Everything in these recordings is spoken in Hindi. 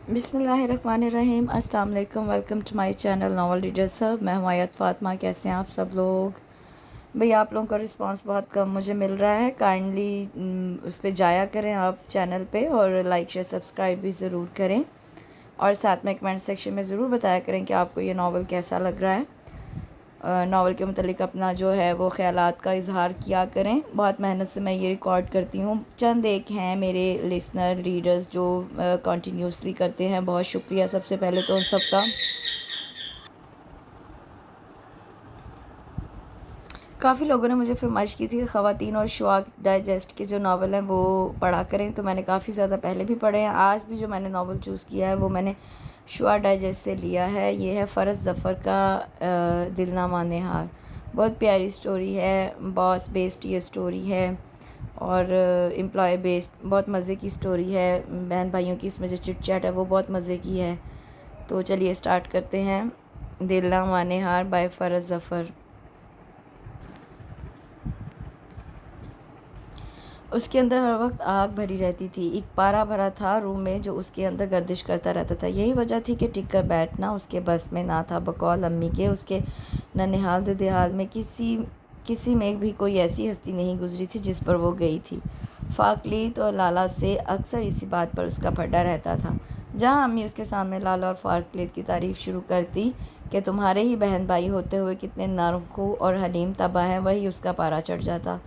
बिस्मिल्लाहिर्रहमानिर्रहीम। अस्सलाम वालेकुम। Welcome to my channel novel reader सब। मैं हूँ आयत फ़ातिमा। कैसे हैं आप सब लोग? भाई आप लोगों का रिस्पांस बहुत कम मुझे मिल रहा है। काइंडली उस पर जाया करें आप चैनल पे और लाइक शेयर सब्सक्राइब भी ज़रूर करें और साथ में कमेंट सेक्शन में ज़रूर बताया करें कि आपको ये नावल कैसा लग रहा है। नावल के मतलब अपना जो है वो ख़यालात का इज़हार किया करें। बहुत मेहनत से मैं ये रिकॉर्ड करती हूँ। चंद एक हैं मेरे लिसनर रीडर्स जो कंटिन्यूसली करते हैं। बहुत शुक्रिया सबसे पहले तो उन सब का। काफ़ी लोगों ने मुझे फरमाइश की थी कि ख़वातीन और शवाक डाइजेस्ट के जो नावल हैं वो पढ़ा करें, तो मैंने काफ़ी ज़्यादा पहले भी पढ़े हैं। आज भी जो मैंने नावल चूज़ किया है वो मैंने शवा डाइजेस्ट से लिया है। ये है फ़रज़ ज़फ़र का दिलनामा नेहार। बहुत प्यारी स्टोरी है। बॉस बेस्ड ये स्टोरी है और एम्प्लॉय बेस्ड बहुत मज़े की स्टोरी है। बहन भाइयों की इसमें जो चिट चैट है वो बहुत मज़े की है। तो चलिए स्टार्ट करते हैं। दिलनामा नेहार बाय फ़रज़ ज़फ़र। उसके अंदर हर वक्त आग भरी रहती थी। एक पारा भरा था रूम में जो उसके अंदर गर्दिश करता रहता था। यही वजह थी कि टिक कर बैठना उसके बस में ना था। बकौल अम्मी के उसके ननिहाल दुदिहाल में किसी में भी कोई ऐसी हस्ती नहीं गुजरी थी जिस पर वो गई थी। फ़ाकलीत और लाला से अक्सर इसी बात पर उसका फड्डा रहता था। जहाँ अम्मी उसके सामने लाला और फ़ाकलीत की तारीफ़ शुरू करती कि तुम्हारे ही बहन भाई होते हुए कितने नरखू और हलीम तबा हैं, वही उसका पारा चढ़ जाता।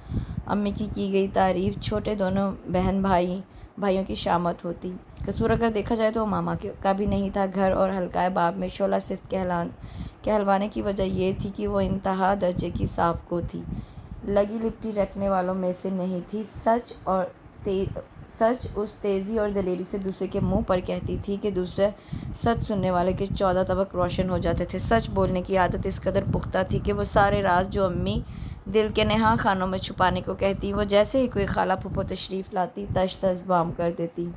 अम्मी की गई तारीफ़ छोटे दोनों बहन भाइयों की शामत होती। कसूर अगर देखा जाए तो मामा का भी नहीं था। घर और हल्काए बाब में शोला सिर्फ कहलवाने की वजह यह थी कि वो इंतहा दर्जे की साफ को थी। लगी लिपटी रखने वालों में से नहीं थी। सच उस तेज़ी और दलेरी से दूसरे के मुंह पर कहती थी कि दूसरे सच सुनने वाले के 14 तबक रोशन हो जाते थे। सच बोलने की आदत इस कदर पुख्ता थी कि वो सारे राज जो अम्मी दिल के नेहा खानों में छुपाने को कहती, वो जैसे ही कोई खाला फूफो तशरीफ़ लाती तश तश बाम कर देती।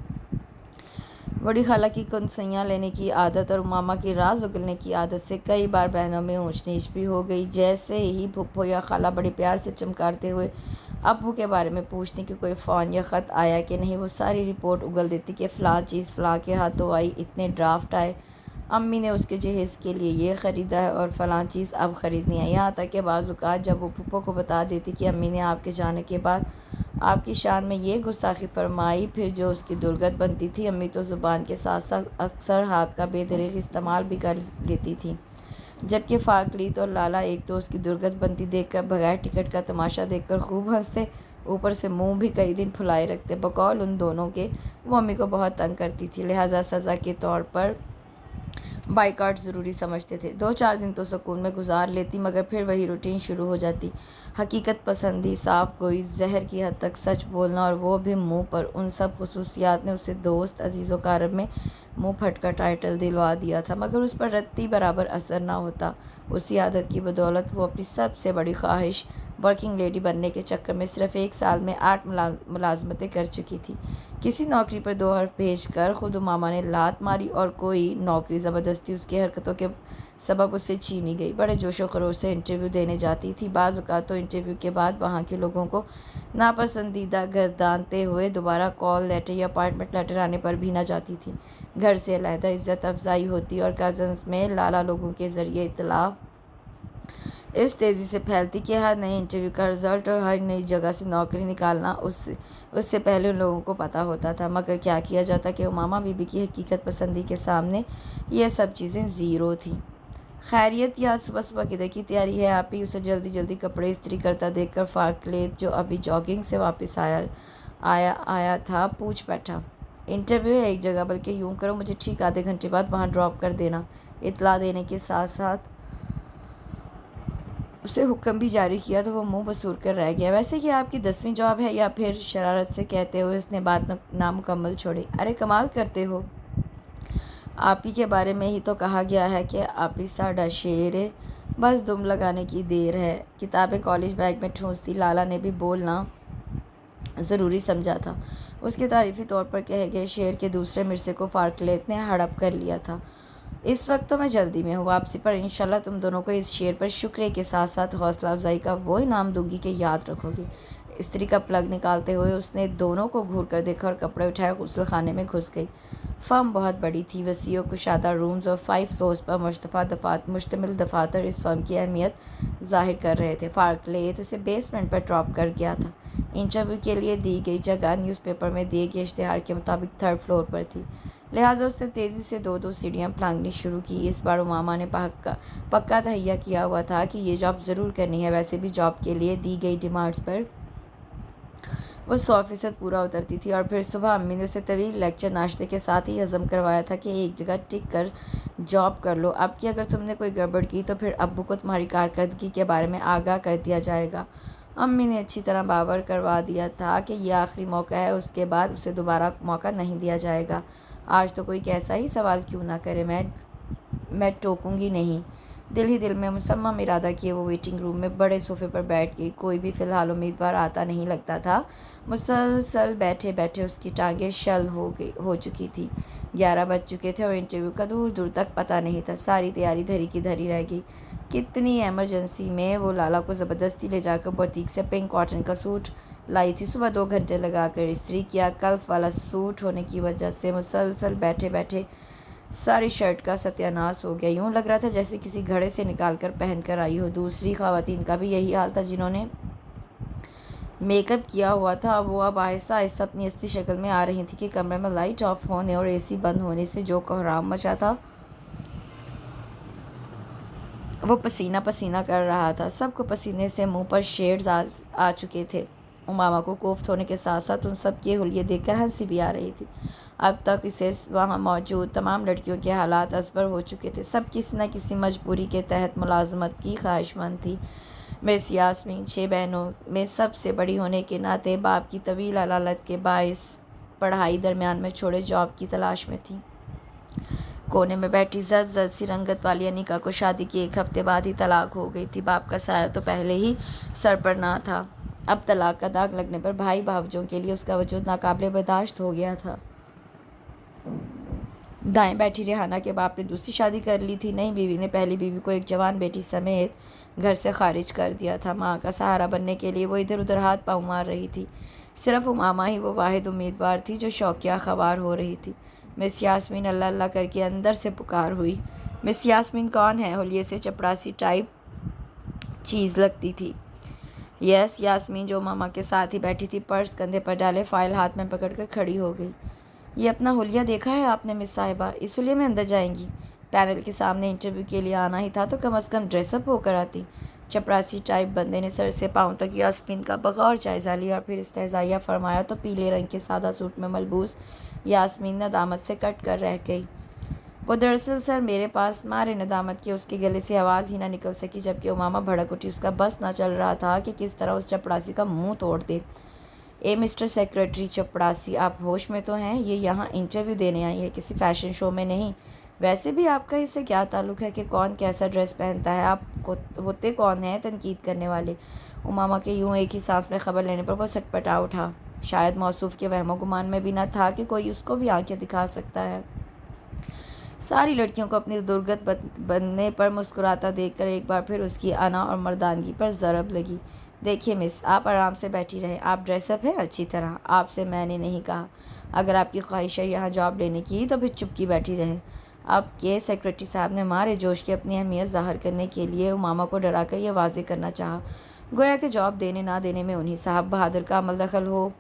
बड़ी खाला की कुनसैयाँ लेने की आदत और मामा की राज उगलने की आदत से कई बार बहनों में ऊंच नीच भी हो गई। जैसे ही फुप्पो या खाला बड़े प्यार से चमकारते हुए अब्बू के बारे में पूछती कि कोई फ़ोन या ख़त आया कि नहीं, वो सारी रिपोर्ट उगल देती कि फ़लाँ चीज़ फ़लाँ के हाथों आई, इतने ड्राफ्ट आए, अम्मी ने उसके जहेज़ के लिए ये ख़रीदा है और फ़लाँ चीज़ अब ख़रीदनी है। यहाँ तक कि बाज़ औक़ात जब वो फुप्पो को बता देती कि अम्मी ने आपके जाने के बाद आपकी शान में ये गुस्ताखी फरमाई, फिर जो उसकी दुर्गत बनती थी, अम्मी तो ज़ुबान के साथ साथ अक्सर हाथ का बेदरीग इस्तेमाल भी कर लेती थी। जबकि फ़ाकलीत और लाला एक तो उसकी दुर्गत बनती देखकर बगैर टिकट का तमाशा देखकर खूब हंसते, ऊपर से मुंह भी कई दिन फुलाए रखते। बकौल उन दोनों के वो अम्मी को बहुत तंग करती थी, लिहाजा सज़ा के तौर पर बाइकआउट ज़रूरी समझते थे। 2-4 दिन तो सुकून में गुजार लेती, मगर फिर वही रूटीन शुरू हो जाती। हकीकत पसंदी, साफ गोई, जहर की हद तक सच बोलना और वो भी मुंह पर। उन सब खसूसियात ने उसे दोस्त अजीज़ व कारब में मुंह फटका टाइटल दिलवा दिया था, मगर उस पर रत्ती बराबर असर ना होता। उसी आदत की बदौलत वो अपनी सबसे बड़ी ख्वाहिश वर्किंग लेडी बनने के चक्कर में सिर्फ 1 साल में 8 मुलाजमतें कर चुकी थी। किसी नौकरी पर 2 हर्फ भेज कर खुद मामा ने लात मारी और कोई नौकरी ज़बरदस्ती उसकी हरकतों के सबब उससे छीनी गई। बड़े जोशो खरोश से इंटरव्यू देने जाती थी। बाज़ औक़ात तो इंटरव्यू के बाद वहाँ के लोगों को नापसंदीदा गर्दानते हुए दोबारा कॉल लेटर या अपॉइंटमेंट लेटर आने पर भी ना जाती थी। घर से अलहदा इज़्ज़त अफजाई होती और कज़न्स में लाला लोगों के ज़रिए इत्तला इस तेज़ी से फैलती कि हर नए इंटरव्यू का रिज़ल्ट और हर नई जगह से नौकरी निकालना उससे पहले उन लोगों को पता होता था। मगर क्या किया जाता कि उमामा बीबी की हकीकत पसंदी के सामने ये सब चीज़ें ज़ीरो थी। खैरियत या सुबह सुबह किधर की तैयारी है आप ही? उसे जल्दी जल्दी कपड़े इस्त्री करता देखकर फ़ाकलीत जो अभी जॉगिंग से वापस आया था पूछ बैठा, इंटरव्यू है एक जगह, बल्कि यूँ करो मुझे ठीक आधे घंटे बाद वहाँ ड्रॉप कर देना। इतला देने के साथ साथ उसे हुक्म भी जारी किया तो वो मुंह बसूर कर रह गया। वैसे कि आपकी 10वीं जॉब है या फिर? शरारत से कहते हुए उसने बात नामुकम्मल छोड़ी। अरे कमाल करते हो, आप ही के बारे में ही तो कहा गया है कि आप ही साडा शेर है, बस दुम लगाने की देर है। किताबें कॉलेज बैग में ठूंसती लाला ने भी बोलना ज़रूरी समझा था। उसके तारीफ़ी तौर पर कहे गए शेर के दूसरे मिर्से को फ़ाकलीत ने हड़प कर लिया था। इस वक्त तो मैं जल्दी में हूँ वापसी पर। इंशाल्लाह तुम दोनों को इस शेर पर शुक्रिया के साथ साथ हौसला अफजाई का वो इनाम दूंगी कि याद रखोगे। स्त्री का प्लग निकालते हुए उसने दोनों को घूर कर देखा और कपड़े उठाए गुस्ल खाने में घुस गई। फर्म बहुत बड़ी थी, वसीअ कुशादा रूम्स और 5 फ्लोर्स पर मुश्तमिल दफातर इस फर्म की अहमियत जाहिर कर रहे थे। फार्कले तो इसे बेसमेंट पर ड्रॉप कर गया था। इंटरव्यू के लिए दी गई जगह न्यूज़पेपर में दिए गए इश्तिहार के मुताबिक 3rd फ्लोर पर थी, लिहाजा उसने तेज़ी से 2-2 सीढ़ियाँ फांगनी शुरू की। इस बार उमामा ने पक्का तहैया किया हुआ था कि ये जॉब ज़रूर करनी है। वैसे भी जॉब के लिए दी गई डिमांड्स पर वो 100% पूरा उतरती थी। और फिर सुबह अम्मी ने उसे तवील लेक्चर नाश्ते के साथ ही हज़म करवाया था कि एक जगह टिक कर जॉब कर लो, अब कि अगर तुमने कोई गड़बड़ की तो फिर अब्बू को तुम्हारी कारकर्दगी के बारे में आगाह कर दिया जाएगा। अम्मी ने अच्छी तरह बावर करवा दिया था कि यह आखिरी मौका है, उसके बाद उसे दोबारा मौका नहीं दिया जाएगा। आज तो कोई कैसा ही सवाल क्यों ना करे, मैं टोकूंगी नहीं। दिल ही दिल में मुसम्मम इरादा किए वो वेटिंग रूम में बड़े सोफे पर बैठ गई। कोई भी फ़िलहाल उम्मीदवार आता नहीं लगता था। मुसलसल बैठे बैठे उसकी टांगें शल हो चुकी थी। 11 बज चुके थे और इंटरव्यू का दूर दूर तक पता नहीं था। सारी तैयारी धरी की धरी रह गई। कितनी एमरजेंसी में वो लाला को ज़बरदस्ती ले जाकर बुटीक से पिंक कॉटन का सूट लाई थी। सुबह 2 घंटे लगाकर इस्त्री किया। कल्फ वाला सूट होने की वजह से मुसलसल बैठे बैठे सारी शर्ट का सत्यानाश हो गया। यूँ लग रहा था जैसे किसी घड़े से निकाल कर पहन कर आई हो। दूसरी ख़वातीन का भी यही हाल था जिन्होंने मेकअप किया हुआ था। वो अब आहिस्ता आहिस्ता अपनी असली शक्ल में आ रही थी कि कमरे में लाइट ऑफ होने और एसी बंद होने से जो कोहराम मचा था वो पसीना पसीना कर रहा था। सबको पसीने से मुंह पर शेड्स आ चुके थे। उमामा को कोफ्त होने के साथ साथ उन सब के हुलिये देखकर हंसी भी आ रही थी। अब तक इसे वहाँ मौजूद तमाम लड़कियों के हालात असबर हो चुके थे। सब किसी न किसी मजबूरी के तहत मुलाजमत की ख्वाहिशमंद थी। मिस यास्मीन 6 बहनों में सबसे बड़ी होने के नाते बाप की तवील अदालत के बायस पढ़ाई दरमियान में छोड़े जॉब की तलाश में थी। कोने में बैठी जद सी रंगत वाली अनिका को शादी के 1 हफ्ते बाद ही तलाक हो गई थी। बाप का साया तो पहले ही सर पर ना था, अब तलाक का दाग लगने पर भाई भावजों के लिए उसका वजूद नाकाबिले बर्दाश्त हो गया था। दाएं बैठी रेहाना के बाप ने दूसरी शादी कर ली थी। नई बीवी ने पहली बीवी को एक जवान बेटी समेत घर से खारिज कर दिया था। माँ का सहारा बनने के लिए वो इधर उधर हाथ पाँव मार रही थी। सिर्फ उमामा ही वो वाहिद उम्मीदवार थी जो शौकिया ख़वार हो रही थी। मिस यास्मीन अल्लाह अल्लाह करके अंदर से पुकार हुई। मिस यास्मीन कौन है? होलिये से चपरासी टाइप चीज़ लगती थी। यस, यास्मीन जो मामा के साथ ही बैठी थी, पर्स कंधे पर डाले, फाइल हाथ में पकड़कर खड़ी हो गई। ये अपना हुलिया देखा है आपने मिस साहिबा? इस हुलिये में अंदर जाएंगी? पैनल के सामने इंटरव्यू के लिए आना ही था तो कम से कम ड्रेसअप होकर आती। चपरासी टाइप बंदे ने सर से पाँव तक यास्मीन का बगौर जायज़ा लिया और फिर इस्तेज़ाइया फरमाया तो पीले रंग के सादा सूट में मलबूस यास्मीन नदामत से कट कर रह गई। वो दरअसल सर मेरे पास मारे नदामत के उसके गले से आवाज़ ही ना निकल सकी, जबकि उमामा भड़क उठी। उसका बस ना चल रहा था कि किस तरह उस चपरासी का मुंह तोड़ दे। ए मिस्टर सेक्रेटरी चपरासी, आप होश में तो हैं? ये यहाँ इंटरव्यू देने आई है, किसी फ़ैशन शो में नहीं। वैसे भी आपका इससे क्या ताल्लुक़ है कि कौन कैसा ड्रेस पहनता है? आप होते कौन हैं तनकीद करने वाले? उमामा के यूँ एक ही सांस में खबर लेने पर वो सटपटा उठा। शायद मौसूफ़ के वहमो गुमान में भी न था कि कोई उसको भी आंखें दिखा सकता है। सारी लड़कियों को अपनी दुर्गत बनने पर मुस्कुराता देखकर एक बार फिर उसकी अना और मर्दानगी पर ज़रब लगी। देखिए मिस, आप आराम से बैठी रहें। आप ड्रेसअप हैं अच्छी तरह, आपसे मैंने नहीं कहा। अगर आपकी ख्वाहिश है यहाँ जॉब लेने की तो फिर चुपकी बैठी रहें। अब के सेक्रेटरी साहब ने मारे जोश की अपनी अहमियत ज़ाहिर करने के लिए उमामा को डराकर यह वाज़ेह करना चाहा, गोया कि जॉब देने ना देने में उन्हीं साहब बहादुर का अमल दखल हो।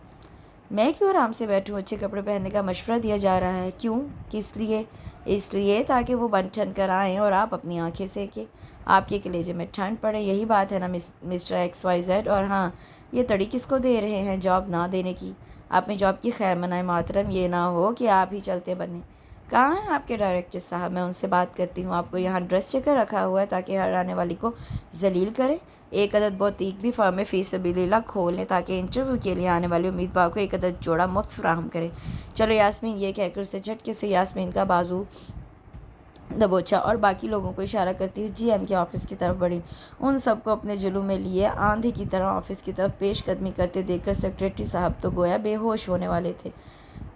मैं क्यों आराम से बैठूं? अच्छे कपड़े पहनने का मशवरा दिया जा रहा है। क्यों? किस लिए? इसलिए ताकि वो बन ठन कर आएँ और आप अपनी आंखें सेकें, आपके कलेजे में ठंड पड़े। यही बात है ना मिस्टर XYZ? और हाँ, ये तड़ी किसको दे रहे हैं जॉब ना देने की? अपनी जॉब की खैर मनाए मोहतरम, ये ना हो कि आप ही चलते बने। कहाँ हैं आपके डायरेक्टर साहब? मैं उनसे बात करती हूँ। आपको यहाँ ड्रेस चेकर रखा हुआ है ताकि हर आने वाली को जलील करे। एक अदद बुटीक भी फर्म में फ़ी सबिलिल्लाह खोल लें ताकि इंटरव्यू के लिए आने वाले उम्मीदवार को एक अदद जोड़ा मुफ्त फराहम करें। चलो यास्मीन, ये कहकर उसे झटके से यास्मीन का बाजू दबोचा और बाकी लोगों को इशारा करती हुई GM के ऑफिस की तरफ बढ़ी। उन सबको अपने जुलूम में लिए आंधी की तरह ऑफिस की तरफ पेशकदमी करते देखकर सेक्रेटरी साहब तो गोया बेहोश होने वाले थे।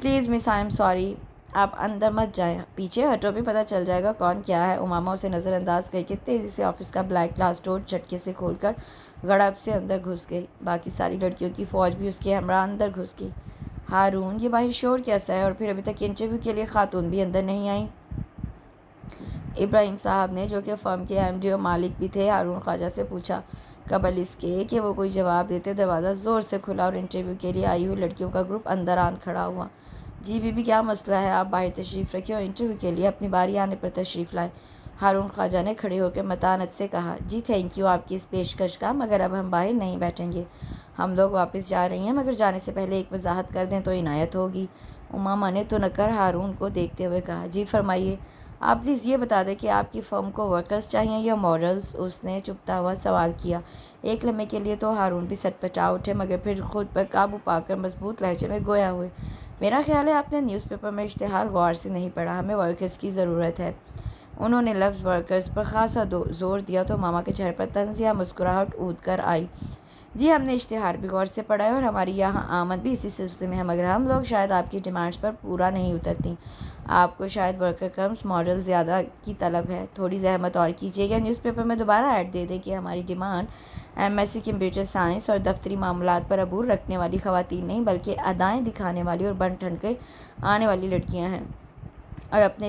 Please miss, I am sorry, आप अंदर मत जाएं, पीछे हटो, भी पता चल जाएगा कौन क्या है। उमामा उसे नज़रअंदाज करके तेज़ी से ऑफिस का ब्लैक ग्लास डोर झटके से खोलकर गड़प से अंदर घुस गई। बाकी सारी लड़कियों की फ़ौज भी उसके हमरा अंदर घुस गई। हारून, ये बाहर शोर कैसा है, और फिर अभी तक इंटरव्यू के लिए खातून भी अंदर नहीं आई? इब्राहिम साहब ने, जो कि फ़र्म के एमडी और मालिक भी थे, हारून ख्वाजा से पूछा। कबल इसके कि वो कोई जवाब देते, दरवाज़ा ज़ोर से खुला और इंटरव्यू के लिए आई हुई लड़कियों का ग्रुप अंदर आन खड़ा हुआ। जी बीबी, क्या मसला है? आप बाहर तशरीफ़ रखें और इंटरव्यू के लिए अपनी बारी आने पर तशरीफ़ लाएं। हारून ख्वाजा ने खड़े होकर मतानत से कहा। जी थैंक यू आपकी इस पेशकश का, मगर अब हम बाहर नहीं बैठेंगे। हम लोग वापस जा रही हैं, मगर जाने से पहले एक वजाहत कर दें तो इनायत होगी। उमामा ने तुनकर हारून को देखते हुए कहा। जी फरमाइए। आप प्लीज़ ये बता दें कि आपकी फ़र्म को वर्कर्स चाहिए या मॉडल्स? उसने चुपता हुआ सवाल किया। एक लम्हे के लिए तो हारून भी सटपटा उठे, मगर फिर खुद पर काबू पाकर मजबूत लहजे में गोया हुए। मेरा ख्याल है आपने न्यूज़पेपर में इश्तिहार गौर से नहीं पढ़ा। हमें वर्कर्स की ज़रूरत है। उन्होंने लफ्ज़ वर्कर्स पर खासा जोर दिया तो मामा के चेहरे पर तंज़िया मुस्कुराहट ऊद कर आई। जी हमने इश्तिहार भी गौर से पढ़ा है और हमारी यहाँ आमद भी इसी सिलसिले में है, मगर हम लोग शायद आपकी डिमांड्स पर पूरा नहीं उतरती। आपको शायद वर्कर कम्स मॉडल ज़्यादा की तलब है। थोड़ी जहमत और कीजिएगा, न्यूज़पेपर में दोबारा ऐड दे दें कि हमारी डिमांड एमएससी कंप्यूटर साइंस और दफ्तरी मामलात पर अबूर रखने वाली ख़वातीन नहीं, बल्कि अदाएँ दिखाने वाली और बन ठन के आने वाली लड़कियाँ हैं। और अपने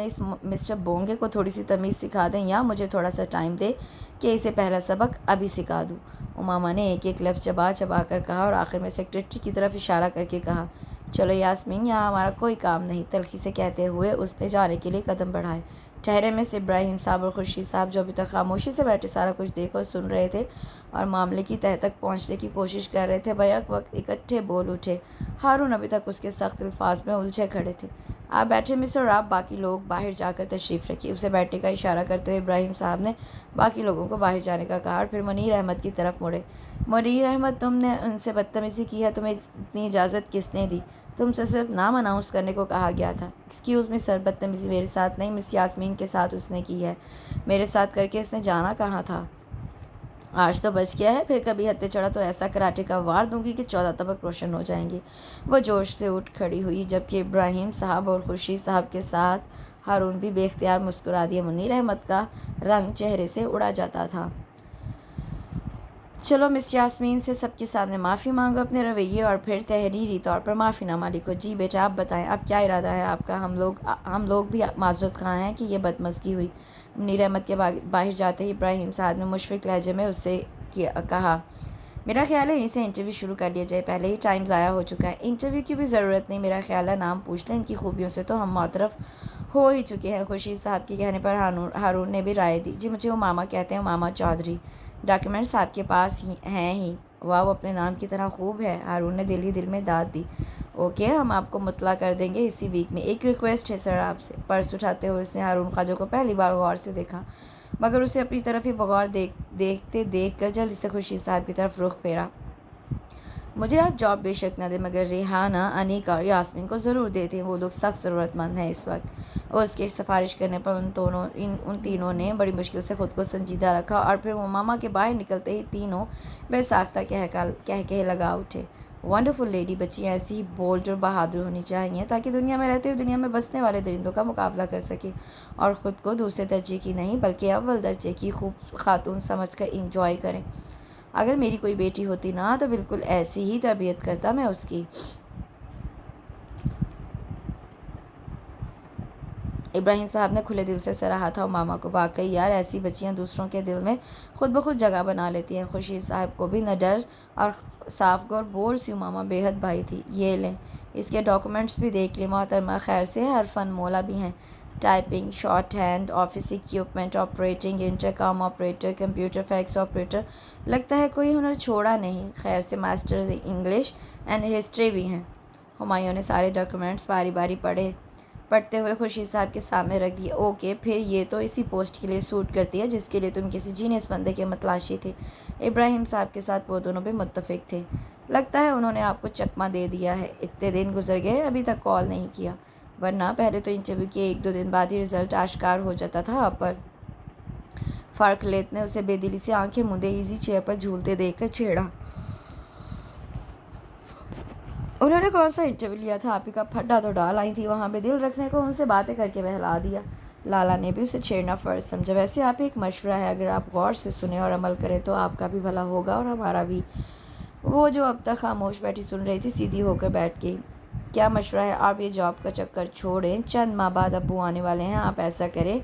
इस मिस्टर बोंगे को थोड़ी सी तमीज़ सिखा दें, या मुझे थोड़ा सा टाइम दे कि इसे पहला सबक अभी सिखा दूँ। उमामा ने एक एक लफ्ज़ चबा चबा कर कहा और आखिर में सेक्रेटरी की तरफ इशारा करके कहा, चलो यास्मीन, यहाँ हमारा कोई काम नहीं। तल्खी से कहते हुए उसने जाने के लिए कदम बढ़ाए। ठहरे मिस इब्राहिम साहब और खुर्शीद साहब, जो अभी तक खामोशी से बैठे सारा कुछ देख और सुन रहे थे और मामले की तह तक पहुँचने की कोशिश कर रहे थे, बैक वक्त इकट्ठे बोल उठे। हारून अभी तक उसके सख्त अल्फाज में उलझे खड़े थे। आप बैठे मिस, और आप बाकी लोग बाहर जाकर तशरीफ़ रखिए। उसे बैठने का इशारा करते हुए इब्राहिम साहब ने बाकी लोगों को बाहर जाने का कहा और फिर मुनीर अहमद की तरफ मुड़े। मुनीर अहमद, तुमने उनसे बदतमीज़ी की है, तुम्हें इतनी इजाज़त किसने दी? तुमसे सिर्फ नाम अनाउंस करने को कहा गया था। एक्सक्यूज़ मी सर, बदतमीज़ी मेरे साथ नहीं, मिस यास्मीन के साथ उसने की है। मेरे साथ करके इसने जाना कहाँ था? आज तो बच गया है, फिर कभी हत्ते चढ़ा तो ऐसा कराटे का वार दूंगी कि 14 तबक रोशन हो जाएंगे। वो जोश से उठ खड़ी हुई, जबकि इब्राहिम साहब और खुर्शीद साहब के साथ हारून भी बेख्तियार मुस्कुरा दिया। मुनीर अहमद का रंग चेहरे से उड़ा जाता था। चलो मिस यास्मीन से सबके सामने माफ़ी मांगो अपने रवैये और फिर तहरीरी तौर पर माफ़ीनामा लिखो। जी बेटा, आप बताएं, अब क्या इरादा है आपका? हम लोग भी माजूद खां हैं कि ये बदमज़गी हुई। मुनीर अहमद के बाहर जाते ही इब्राहिम साहब ने मुशफ़िक़ लहजे में उससे कहा, मेरा ख्याल है इनसे इंटरव्यू शुरू कर लिया जाए, पहले ही टाइम ज़ाया हो चुका है। इंटरव्यू की भी ज़रूरत नहीं, मेरा ख्याल है नाम पूछ लें, इनकी खूबियों से तो हम मुतरफ़ हो ही चुके हैं। खुर्शीद साहब के कहने पर हारून ने भी राय दी। जी मुझे वो मामा कहते हैं, मामा चौधरी। डॉक्यूमेंट्स आपके पास ही हैं ही? वाह, वो अपने नाम की तरह खूब है। हारून ने दिल ही दिल में दाद दी। ओके, हम आपको मुतला कर देंगे इसी वीक में। एक रिक्वेस्ट है सर आपसे। पर्स उठाते हुए उसने हारून ख्वाजा को पहली बार गौर से देखा, मगर उसे अपनी तरफ ही बगौर देखते देख कर जल्दी से खुर्शीद साहब की तरफ रुख फेरा। मुझे आप जॉब बेशक न दें, मगर रेहाना, अनीका और यास्मीन को ज़रूर देते हैं। वो लोग सख्त ज़रूरतमंद हैं इस वक्त। और उसकी सिफारिश करने पर उन तीनों ने बड़ी मुश्किल से ख़ुद को संजीदा रखा और फिर वो मामा के बाहर निकलते ही तीनों बेसाख्ता कह के लगा उठे। वंडरफुल लेडी, बच्ची ऐसी ही बोल्ड और बहादुर होनी चाहिए ताकि दुनिया में रहते हुए दुनिया में बसने वाले दरिंदों का मुकाबला कर सके और ख़ुद को दूसरे दर्जे की नहीं बल्कि अव्वल दर्जे की खूब खातून समझ कर इंजॉय करें। अगर मेरी कोई बेटी होती ना तो बिल्कुल ऐसी ही तरबियत करता मैं उसकी। इब्राहिम साहब ने खुले दिल से सराहा था मामा को। वाकई यार, ऐसी बच्चियां दूसरों के दिल में खुद ब खुद जगह बना लेती हैं। खुर्शीद साहब को भी न डर और साफ गौर बोर सी मामा बेहद भाई थी। ये लें, इसके डॉक्यूमेंट्स भी देख लें मोहतरमा। खैर से हर फन मौला भी हैं। Typing, short hand, office equipment operating, intercom operator, computer fax operator, लगता है कोई हुनर छोड़ा नहीं। खैर से मास्टर इंग्लिश एंड हिस्ट्री भी हैं। हुमायूं ने सारे डॉक्यूमेंट्स बारी बारी पढ़ते हुए खुर्शीद साहब के सामने रख दिए। ओके, फिर ये तो इसी पोस्ट के लिए सूट करती है जिसके लिए तुम किसी जीनियस बंदे के मतलाशी थे। इब्राहिम साहब के साथ वो दोनों भी मुत्तफिक थे। लगता है उन्होंने आपको चकमा दे दिया है। इतने दिन गुजर गए, अभी तक कॉल नहीं किया, वरना पहले तो इंटरव्यू के 1-2 दिन बाद ही रिज़ल्ट आश्कार हो जाता था। पर फारखलेत ने उसे बेदिली से आंखें मूंदे इजी चेयर पर झूलते देखकर छेड़ा। उन्होंने कौन सा इंटरव्यू लिया था? आप ही का फड्डा तो डाल आई थी वहाँ पे दिल रखने को, उनसे बातें करके बहला दिया। लाला ने भी उसे छेड़ना फ़र्ज समझा। वैसे आप एक मशवरा है, अगर आप गौर से सुने और अमल करें तो आपका भी भला होगा और हमारा भी। वो जो अब तक खामोश बैठी सुन रही थी सीधी होकर बैठ गई। क्या मशवरा है, आप ये जॉब का चक्कर छोड़ें, चंद माह बाद अब्बू आने वाले हैं, आप ऐसा करें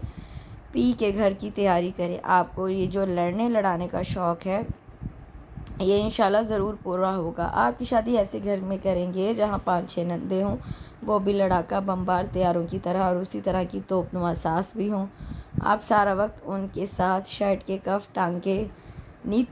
पी के घर की तैयारी करें। आपको ये जो लड़ने लड़ाने का शौक़ है ये इंशाल्लाह ज़रूर पूरा होगा। आपकी शादी ऐसे घर में करेंगे जहाँ 5-6 नंदे हों, वो भी लड़ाका बम्बार तैयारों की तरह, और उसी तरह की तोपनुमा सास भी हों। आप सारा वक्त उनके साथ शर्ट के कफ टांग के नी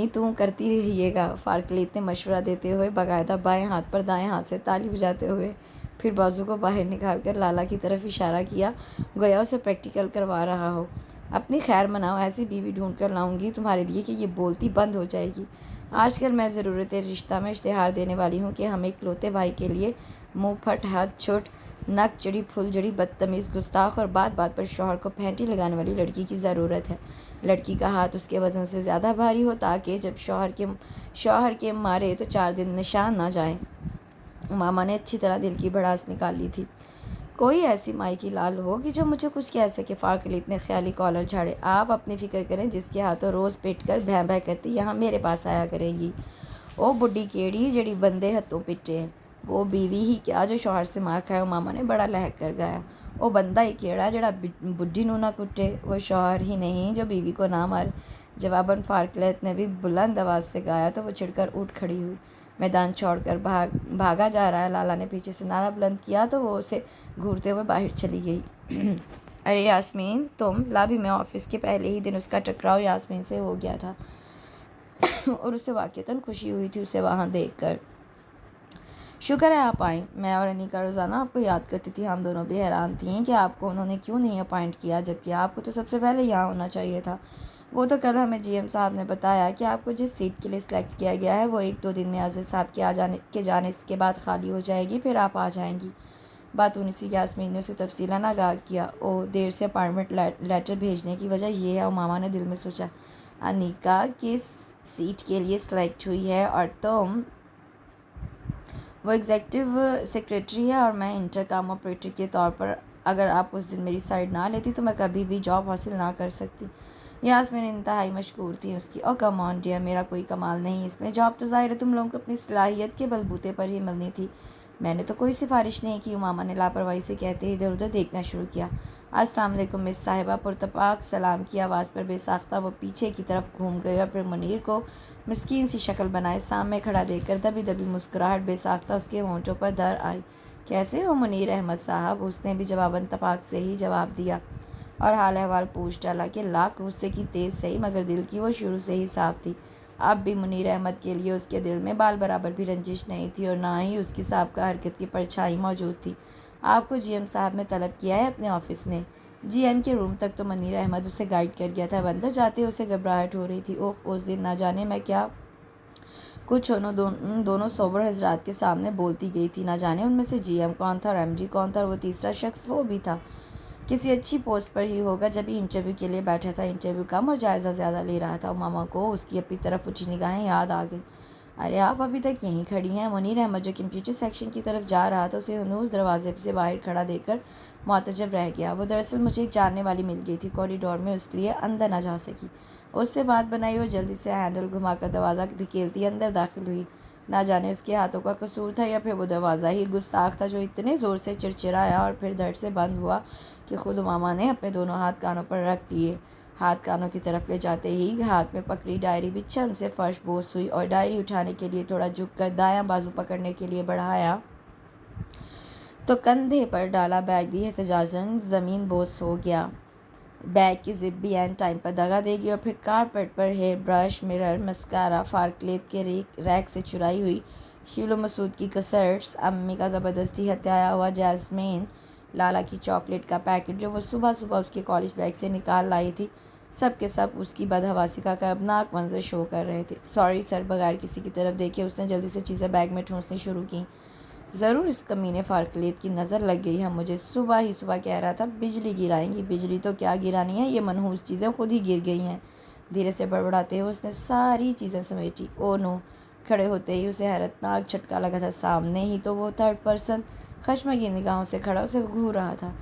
तू करती रहिएगा। फारकलीत ने मशवरा देते हुए बाकायदा बाएं हाथ पर दाएं हाथ से ताली बजाते हुए फिर बाजू को बाहर निकाल कर लाला की तरफ इशारा किया, गोया उसे प्रैक्टिकल करवा रहा हो। अपनी खैर मनाओ, ऐसी बीवी ढूंढ कर लाऊंगी तुम्हारे लिए कि ये बोलती बंद हो जाएगी। आजकल मैं ज़रूरत रिश्ता में इश्तेहार देने वाली हूँ कि हमें इकलौते भाई के लिए मुँह फट हाथ छोट नक चढ़ी फुलझड़ी बदतमीज़ गुस्ताख और बात बात पर शौहर को फेंटी लगाने वाली लड़की की ज़रूरत है। लड़की का हाथ उसके वज़न से ज़्यादा भारी हो ताकि जब शौहर के मारे तो 4 दिन निशान ना जाए। मामा ने अच्छी तरह दिल की भड़ास निकाल ली थी। कोई ऐसी माई की लाल हो कि जो मुझे कुछ कह सके। फारकलीत ने ख्याली कॉलर झाड़े। आप अपनी फ़िक्र करें, जिसके हाथों रोज़ पिट कर भैं भैं करती यहाँ मेरे पास आया करेंगी। ओ बुढ़ी केड़ी जड़ी बंदे हथों पिटे हैं, वो बीवी ही क्या जो शौहर से मार खाए। मामा ने बड़ा लहक कर गाया। ओ बंदा ही केड़ा जड़ा बुढ़ी नू ना कुटे, वो शौहर ही नहीं जो बीवी को ना मारे। जवाबन फारकलीत ने भी बुलंद आवाज़ से गाया तो वो चिढ़कर उठ खड़ी हुई। मैदान छोड़कर भागा जा रहा है, लाला ने पीछे से नारा बुलंद किया तो वो उसे घूरते हुए बाहर चली गई। अरे यास्मीन तुम, लाबी में ऑफिस के पहले ही दिन उसका टकराव यास्मीन से हो गया था और उसे वाक़ईतन खुशी हुई थी उसे वहाँ देखकर। शुक्र है आप आई। मैं और अनीका रोज़ाना आपको याद करती थी। हम दोनों भी हैरान थी कि आपको उन्होंने क्यों नहीं अपॉइंट किया, जबकि आपको तो सबसे पहले यहाँ होना चाहिए था। वो तो कल हमें जीएम साहब ने बताया कि आपको जिस सीट के लिए सिलेक्ट किया गया है वो 1-2 दिन में अज़ीज़ साहब के जाने के बाद खाली हो जाएगी, फिर आप आ जाएंगी। बात उन्हीं सी यास्मीन ने उसे तफसीलन आगाह किया। ओ देर से अपॉइंटमेंट लेटर भेजने की वजह ये है। और मामा ने दिल में सोचा, अनीका किस सीट के लिए सिलेक्ट हुई है और तुम? वो एग्जीक्यूटिव सेक्रेटरी है और मैं इंटरकॉम ऑपरेटर के तौर पर। अगर आप उस दिन मेरी साइड ना लेती तो मैं कभी भी जॉब हासिल ना कर सकती। यास्मीन इंतहाई मशकूर थी उसकी। ओ कम ऑन डियर, मेरा कोई कमाल नहीं इसमें। जॉब तो ज़ाहिर है तुम लोगों को अपनी सलाहियत के बलबूते पर ही मिलनी थी। मैंने तो कोई सिफारिश नहीं की। मामा ने लापरवाही से कहते ही इधर उधर देखना शुरू किया। अस्सलाम वालेकुम मिस साहिबा। पुरतपाक सलाम की आवाज़ पर बेसाख्ता वो पीछे की तरफ घूम गई और फिर मुनीर को मिस्कीन सी शक्ल बनाए सामने खड़ा देखकर दबी दबी मुस्कुराहट बेसाख्ता उसके होंठों पर दर आई। कैसे हो मुनीर अहमद साहब? उसने भी जवाबन तपाक से ही जवाब दिया और हाल अहवाल पूछ डाला कि लाख गुस्से की तेज़ सही मगर दिल की वो शुरू से ही साफ थी। अब भी मुनीर अहमद के लिए उसके दिल में बाल बराबर भी रंजिश नहीं थी और ना ही उसकी साबका हरकत की परछाई मौजूद थी। आपको जीएम साहब ने तलब किया है अपने ऑफिस में। जीएम के रूम तक तो मुनीर अहमद उसे गाइड कर गया था। अंदर जाते उसे घबराहट हो रही थी। ओफ, उस दिन ना जाने मैं क्या कुछ उन दोनों सोबर हजरात के सामने बोलती गई थी। ना जाने उनमें से जीएम कौन था और एमडी कौन था और वो तीसरा शख्स वो भी था। किसी अच्छी पोस्ट पर ही होगा। जब ही इंटरव्यू के लिए बैठा था, इंटरव्यू कम और जायज़ा ज़्यादा ले रहा था। मामा को उसकी अपनी तरफ उठी निगाहें याद आ गई। अरे आप अभी तक यहीं खड़ी हैं? मुनीर अहमद जो कंप्यूटर सेक्शन की तरफ जा रहा था उसे हनूज दरवाजे से बाहर खड़ा देखकर मुअत्तजब रह गया। वो दरअसल मुझे एक जानने वाली मिल गई थी कॉरिडोर में, इसलिए अंदर ना जा सकी। उससे बात बनाई और जल्दी से हैंडल घुमाकर दरवाज़ा धकेलती अंदर दाखिल हुई। ना जाने उसके हाथों का कसूर था या फिर वो दरवाज़ा ही गुस्ताख था जो इतने ज़ोर से चिड़चिड़ाया और फिर धड़ से बंद हुआ कि खुद मामा ने अपने दोनों हाथ कानों पर रख दिए। हाथ कानों की तरफ ले जाते ही हाथ में पकड़ी डायरी भी छम से फर्श बोस हुई और डायरी उठाने के लिए थोड़ा झुककर दायां बाजू पकड़ने के लिए बढ़ाया तो कंधे पर डाला बैग भी एहतजाजन ज़मीन बोस हो गया। बैग की जिप भी एंड टाइम पर दगा देगी और फिर कारपेट पर हेयर ब्रश, मिरर, मस्कारा, फारकलीत के रैक से चुराई हुई शीलो मसूद की कसर्ट्स, अम्मी का ज़बरदस्ती हत्याया हुआ जैस्मीन, लाला की चॉकलेट का पैकेट जो वो सुबह सुबह उसके कॉलेज बैग से निकाल लाई थी, सब के सब उसकी बदहवासी का कर्बनाक मंजर शो कर रहे थे। सॉरी सर, बगैर किसी की तरफ देखे उसने जल्दी से चीज़ें बैग में ठूंसनी शुरू की। ज़रूर इस कमीने फारकलीत की नज़र लग गई है मुझे। सुबह ही सुबह कह रहा था बिजली गिराएंगी। बिजली तो क्या गिरानी है, ये मनहूस चीज़ें खुद ही गिर गई हैं। धीरे से बड़बड़ाते हुए उसने सारी चीज़ें समेटी। Oh no! खड़े होते ही उसे हैरतनाक झटका लगा था। सामने ही तो वो थर्ड पर्सन खश्मगीन निगाहों से खड़ा उसे घूर रहा था।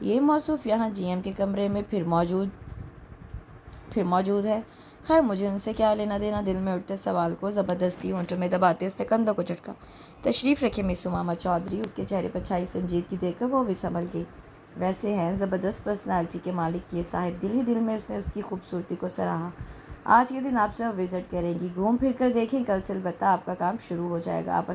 ये मौसूफ यहाँ जीएम के कमरे में फिर मौजूद है। खैर मुझे उनसे क्या लेना देना। दिल में उठते सवाल को ज़बरदस्ती होंठों में दबाते उसने कंधों को झटका। तशरीफ़ रखे मिस उमामा चौधरी। उसके चेहरे पर छाई संजीदगी देखकर वो भी संभल गई। वैसे हैं ज़बरदस्त पर्सनालिटी के मालिक ये साहिब। दिल ही दिल में उसने उसकी खूबसूरती को सराहा। आज के दिन आपसे विज़िट करेंगी, घूम फिर कर देखें, कल से अलबत्ता आपका काम शुरू हो जाएगा। आप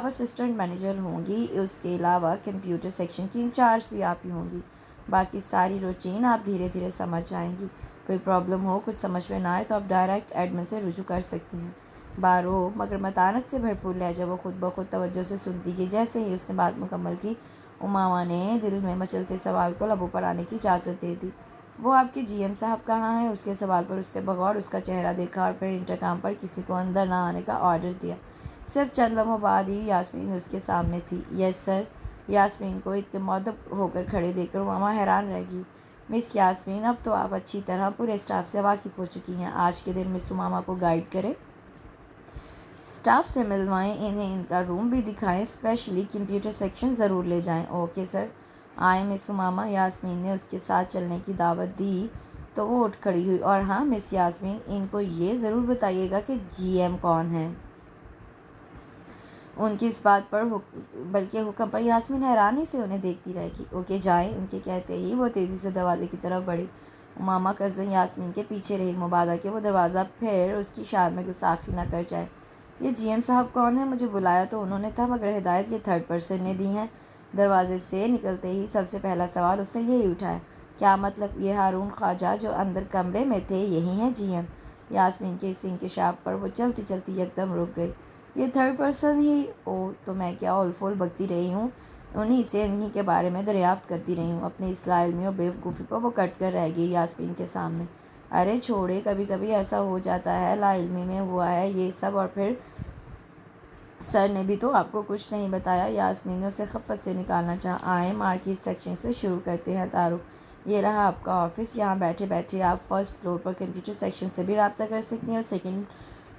असिस्टेंट मैनेजर होंगी, उसके अलावा कंप्यूटर सेक्शन की इंचार्ज भी आप ही होंगी। बाकी सारी रूटीन आप धीरे धीरे समझ जाएंगी। कोई प्रॉब्लम हो, कुछ समझ में ना आए तो आप डायरेक्ट एडमिन से रुजू कर सकती हैं। बारो मगर मतानत से भरपूर लहजा वो खुद ब खुद तवज्जो से सुनती गई। जैसे ही उसने बात मुकम्मल की, उमामा ने दिल में मचलते सवाल को लबों पर आने की इजाज़त दे दी। वो आपके जीएम साहब कहाँ हैं? उसके सवाल पर उसने बगौर उसका चेहरा देखा और फिर इंटरकॉम पर किसी को अंदर ना आने का ऑर्डर दिया। सिर्फ चंद लम्हों बाद ही यास्मीन उसके सामने थी। Yes sir. यास्मीन को इतने मुअद्दब होकर खड़े देखकर उमामा हैरान रह गई। मिस यास्मीन, अब तो आप अच्छी तरह पूरे स्टाफ से वाकिफ़ हो चुकी हैं। आज के दिन मिस उमामा को गाइड करें, स्टाफ से मिलवाएं, इन्हें इनका रूम भी दिखाएं, स्पेशली कंप्यूटर सेक्शन ज़रूर ले जाएं। Okay sir. आए मिस उमामा। यास्मीन ने उसके साथ चलने की दावत दी तो वो उठ खड़ी हुई। और हाँ मिस यास्मीन, इनको ये ज़रूर बताइएगा कि जीएम कौन है। उनकी इस बात पर बल्कि हुक्म पर यास्मीन हैरानी से उन्हें देखती रहेगी। ओके जाएं, उनके कहते ही वो तेज़ी से दरवाजे की तरफ बढ़ी। उमामा कज़न यास्मीन के पीछे रही, मुबादा कि वो दरवाज़ा फिर उसकी शान में गुस्ताखी न कर जाए। ये जीएम साहब कौन है? मुझे बुलाया तो उन्होंने था, मगर हिदायत ये थर्ड पर्सन ने दी है। दरवाजे से निकलते ही सबसे पहला सवाल उसने यही उठाया। क्या मतलब? ये हारून ख्वाजा जो अंदर कमरे में थे यही हैं जीएम? यास्मीन के इस इंकशाफ पर वो चलती चलती एकदम रुक गई। ये थर्ड पर्सन ही? ओ, तो मैं क्या ओल फोल बकती रही हूँ, उन्हीं के बारे में दरियाफ्त करती रही हूँ। अपनी इस लाइल्मी और बेवकूफ़ी को वो कट कर रह गई यास्मीन के सामने। अरे छोड़े, कभी कभी ऐसा हो जाता है, लाइल्मी में हुआ है ये सब। और फिर सर ने भी तो आपको कुछ नहीं बताया। यास्मीन ने उसे खपत से निकालना चाहा। आए मार्केट सेक्शन से शुरू करते हैं तारुफ। ये रहा आपका ऑफिस। यहाँ बैठे बैठे आप फर्स्ट फ्लोर पर कंप्यूटर सेक्शन से भी रब्ता कर सकती हैं और सेकंड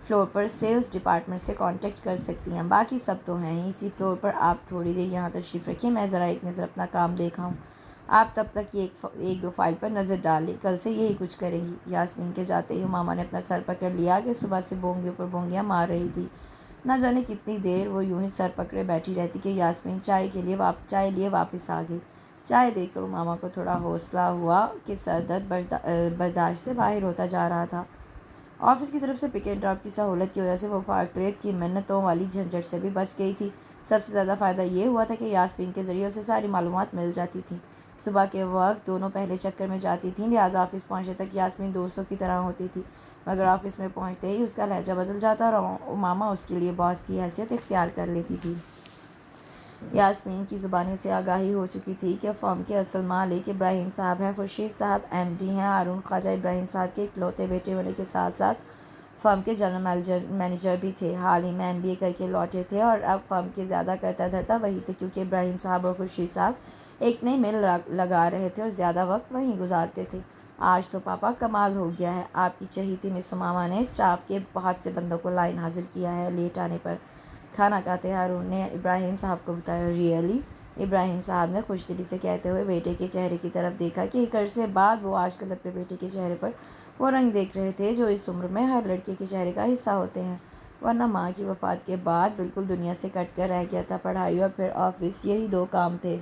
फ्लोर पर सेल्स डिपार्टमेंट से कांटेक्ट कर सकती हैं। बाकी सब तो हैं इसी फ्लोर पर। आप थोड़ी देर यहाँ तशरीफ़ रखिए, मैं ज़रा एक नज़र अपना काम देखाऊँ। आप तब तक एक दो फाइल पर नज़र डाल लें, कल से यही कुछ करेंगी। यास्मीन के जाते ही मामा ने अपना सर पकड़ लिया कि सुबह से बोंगियों पर बोंगियाँ मार रही थी। ना जाने कितनी देर वो यूं ही सर पकड़े बैठी रहती कि यास्मीन चाय लिए वापस आ गई। चाय देकर मामा को थोड़ा हौसला हुआ कि सर दर्द बर्दाश्त से बाहर होता जा रहा था। ऑफिस की तरफ से पिक एंड ड्रॉप की सहूलत की वजह से वो फारक्लेट की मिन्नतों वाली झंझट से भी बच गई थी। सबसे ज़्यादा फ़ायदा ये हुआ था कि यास्मीन के ज़रिए उसे सारी मालूमात मिल जाती थी। सुबह के वक्त दोनों पहले चक्कर में जाती थीं, लिहाजा ऑफिस पहुंचने तक यास्मीन दोस्तों की तरह होती थी। मगर ऑफिस में पहुंचते ही उसका लहजा बदल जाता और मामा उसके लिए बॉस की हैसियत इख्तियार कर लेती थी। यास्मीन की ज़ुबानी से आगाही हो चुकी थी कि फ़र्म के असल मालिक इब्राहिम साहब हैं। खुर्शीद साहब एमडी हैं। हारून ख्वाजा इब्राहिम साहब के इकलौते बेटे होने के साथ साथ फ़र्म के जनरल मैनेजर भी थे। हाल ही में एमबीए करके लौटे थे और अब फ़र्म के ज़्यादा करता धरता वही थे, क्योंकि इब्राहिम साहब और खुर्शीद साहब एक नई मिल लगा रहे थे और ज़्यादा वक्त वहीं गुजारते थे। आज तो पापा कमाल हो गया है, आपकी चहीती मिस उमामा ने स्टाफ के बहुत से बंदों को लाइन हाजिर किया है। लेट आने पर खाना खाते हारून ने इब्राहिम साहब को बताया। रियली? इब्राहिम साहब ने खुशदिली से कहते हुए बेटे के चेहरे की तरफ देखा कि एक अरसे बाद वो आजकल अपने बेटे के चेहरे पर वो रंग देख रहे थे जो इस उम्र में हर लड़के के चेहरे का हिस्सा होते हैं, वरना माँ की वफ़ात के बाद बिल्कुल दुनिया से कट कर रह गया था। पढ़ाई और फिर ऑफिस, यही दो काम थे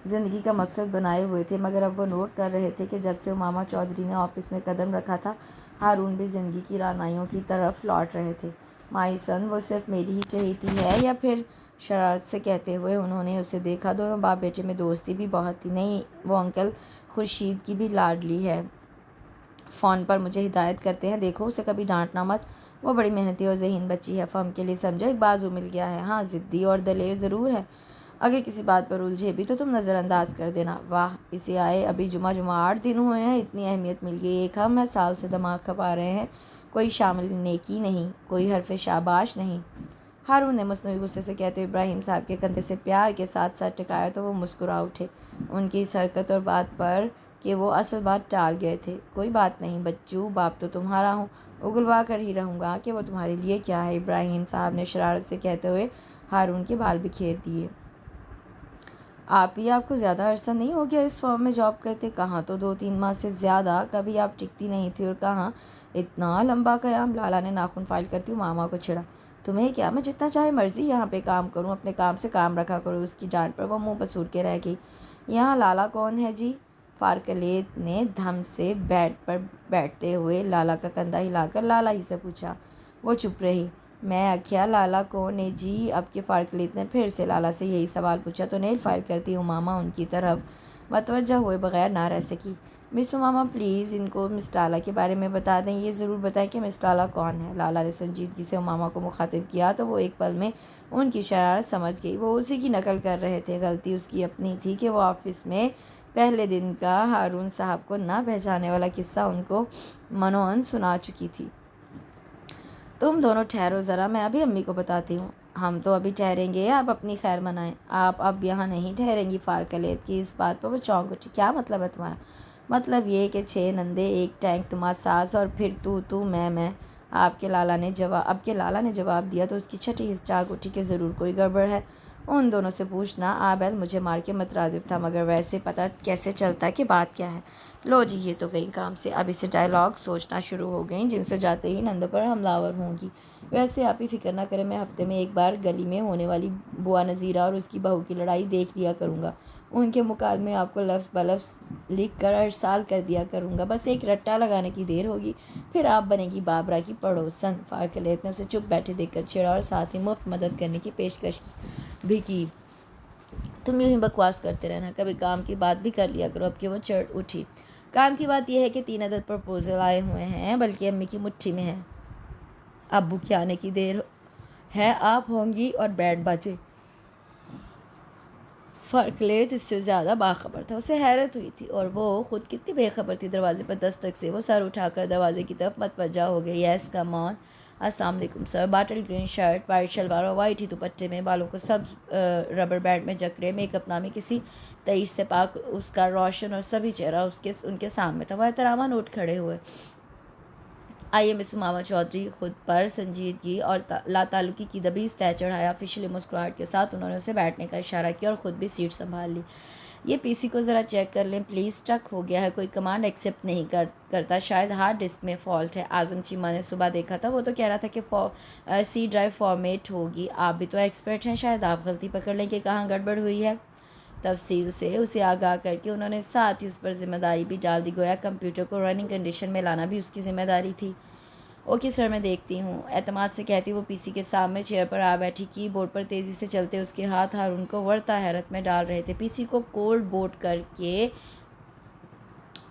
ज़िंदगी का मकसद बनाए हुए थे। मगर अब वो नोट कर रहे थे कि जब से उमामा चौधरी ने ऑफिस में कदम रखा था, हारून भी ज़िंदगी की रानाइयों की तरफ लौट रहे थे। माई सन, वो सिर्फ मेरी ही चहेती है या फिर? शरारत से कहते हुए उन्होंने उसे देखा। दोनों बाप बेटे में दोस्ती भी बहुत थी। नहीं, वो अंकल खुर्शीद की भी लाडली है। फ़ोन पर मुझे हिदायत करते हैं, देखो उसे कभी डांटना मत, वो बड़ी मेहनती और ज़हीन बच्ची है। फ़र्म के लिए समझो एक बाजू मिल गया है। हाँ, ज़िद्दी और दलेर ज़रूर है, अगर किसी बात पर उलझे भी तो तुम नज़रअंदाज कर देना। वाह, इसे आए अभी जुमा 8 दिन हुए हैं, इतनी अहमियत मिल गई। एक हम है, साल से दिमाग खपा रहे हैं, कोई शामिल नेकी नहीं, कोई हरफ शाबाश नहीं। हारून ने मसनूई गुस्से से कहते हुए इब्राहिम साहब के कंधे से प्यार के साथ सर टिकाया तो वो मुस्कुरा उठे उनकी इस हरकत और बात पर कि वो असल बात टाल गए थे। कोई बात नहीं बच्चू, बाप तो तुम्हारा हूँ, उगलवा कर ही रहूँगा कि वो तुम्हारे लिए क्या है। इब्राहिम साहब ने शरारत से कहते हुए हारून के बाल बिखेर दिए। आप ही आपको ज़्यादा अरसा नहीं हो गया इस फॉर्म में जॉब करते? कहाँ तो 2-3 माह से ज़्यादा कभी आप टिकती नहीं थी और कहाँ इतना लंबा क़याम। लाला ने नाखून फाइल करती हुई मामा को छेड़ा। तुम्हें क्या, मैं जितना चाहे मर्जी यहाँ पे काम करूँ, अपने काम से काम रखा करो। उसकी डांट पर वो मुंह पसूर के रह गई। यहाँ लाला कौन है जी? फारकलेत ने धम से बेड पर बैठते हुए लाला का कंधा हिलाकर लाला ही से पूछा। वो चुप रही। मैं अख्या लाला कौन है जी? अब के फारकलेत ने फिर से लाला से यही सवाल पूछा तो नेल फाइल करती उमामा उनकी तरफ मतवज्जा हुए बगैर ना रह सकी। मिस उमामा प्लीज़ इनको मिस लाला के बारे में बता दें। ये ज़रूर बताएं कि मिस लाला कौन है। लाला ने संजीदगी से उमामा को मुखातिब किया तो वो एक पल में उनकी शरारत समझ गई। वो उसी की नकल कर रहे थे। गलती उसकी अपनी थी कि वो ऑफिस में पहले दिन का हारून साहब को ना पहचाने वाला किस्सा उनको मनोअन सुना चुकी थी। तुम दोनों ठहरो ज़रा, मैं अभी अम्मी को बताती हूँ। हम तो अभी ठहरेंगे, आप अपनी खैर मनाएं। आप अब यहाँ नहीं ठहरेंगी। फारकलेत की इस बात पर वो चौंक उठी। क्या मतलब है तुम्हारा? मतलब ये कि 6 नंदे, एक टैंक नुमा सास और फिर तू मैं। अब के लाला ने जवाब दिया तो उसकी छठी हिस्स जाग उठी कि ज़रूर कोई गड़बड़ है। उन दोनों से पूछना आबैल मुझे मार के मतरादिफ था, मगर वैसे पता कैसे चलता कि बात क्या है। लो जी, ये तो गई काम से। अब इसे डायलॉग सोचना शुरू हो गई जिनसे जाते ही नंदों पर हमलावर होंगी। वैसे आप ही फिक्र ना करें, मैं हफ्ते में एक बार गली में होने वाली बुआ नज़ीरा और उसकी बहू की लड़ाई देख लिया करूँगा। उनके मुकाबले में आपको लफ्ज़ बलफ्ज़ लिख कर अरसाल कर दिया करूँगा। बस एक रट्टा लगाने की देर होगी, फिर आप बनेगी बाबरा की पड़ोसन। फारकलेत ने उसे चुप बैठे देखकर छेड़ा और साथ ही मुफ्त मदद करने की पेशकश भी की। तुम यूँ ही बकवास करते रहना, कभी काम की बात भी कर लिया करो। अब कि वो चढ़ उठी। काम की बात यह है कि 3 अदद प्रपोजल आए हुए हैं, बल्कि अम्मी की मुट्ठी में है। अब्बू के आने की देर है, आप होंगी और बैंड बाजे। फारकलेत इससे ज़्यादा बाखबर था। उसे हैरत हुई थी और वो ख़ुद कितनी बेखबर थी। दरवाजे पर दस्तक से वो सर उठाकर दरवाजे की तरफ मतवज्जा हो गई। Yes come on. अस्सलाम वालेकुम sir. Bottle green shirt, white शलवार और वाइट ही दुपट्टे में, बालों को सब रबर बैंड में जकड़े, मेकअप नामे किसी तईश से पाक उसका रोशन और सभी चेहरा उनके सामने था। वह एहतरामा नोट खड़े हुए। आइए मिस उमामा चौधरी। खुद पर संजीदगी और लाताल्लुकी की दबीज़ तय चढ़ाया। ऑफिशियली मुस्कुराहट के साथ उन्होंने उसे बैठने का इशारा किया और ख़ुद भी सीट संभाल ली। ये पीसी को ज़रा चेक कर लें प्लीज़, स्टक हो गया है, कोई कमांड एक्सेप्ट नहीं करता। शायद हार्ड डिस्क में फ़ॉल्ट है। आज़म चीमा ने सुबह देखा था, वो तो कह रहा था कि सी ड्राइव फॉर्मेट होगी। आप भी तो एक्सपर्ट हैं, शायद आप गलती पकड़ लें कि कहाँ गड़बड़ हुई है। तफसील से उसे आगाह करके उन्होंने साथ ही उस पर जिम्मेदारी भी डाल दी, गोया कंप्यूटर को रनिंग कंडीशन में लाना भी उसकी जिम्मेदारी थी। ओके सर, मैं देखती हूँ, एतमाद से कहती वो पीसी के सामने चेयर पर आ बैठी। कीबोर्ड पर तेज़ी से चलते उसके हाथ हारून को वर्ता हैरत में डाल रहे थे। पीसी को कोल्ड बोट करके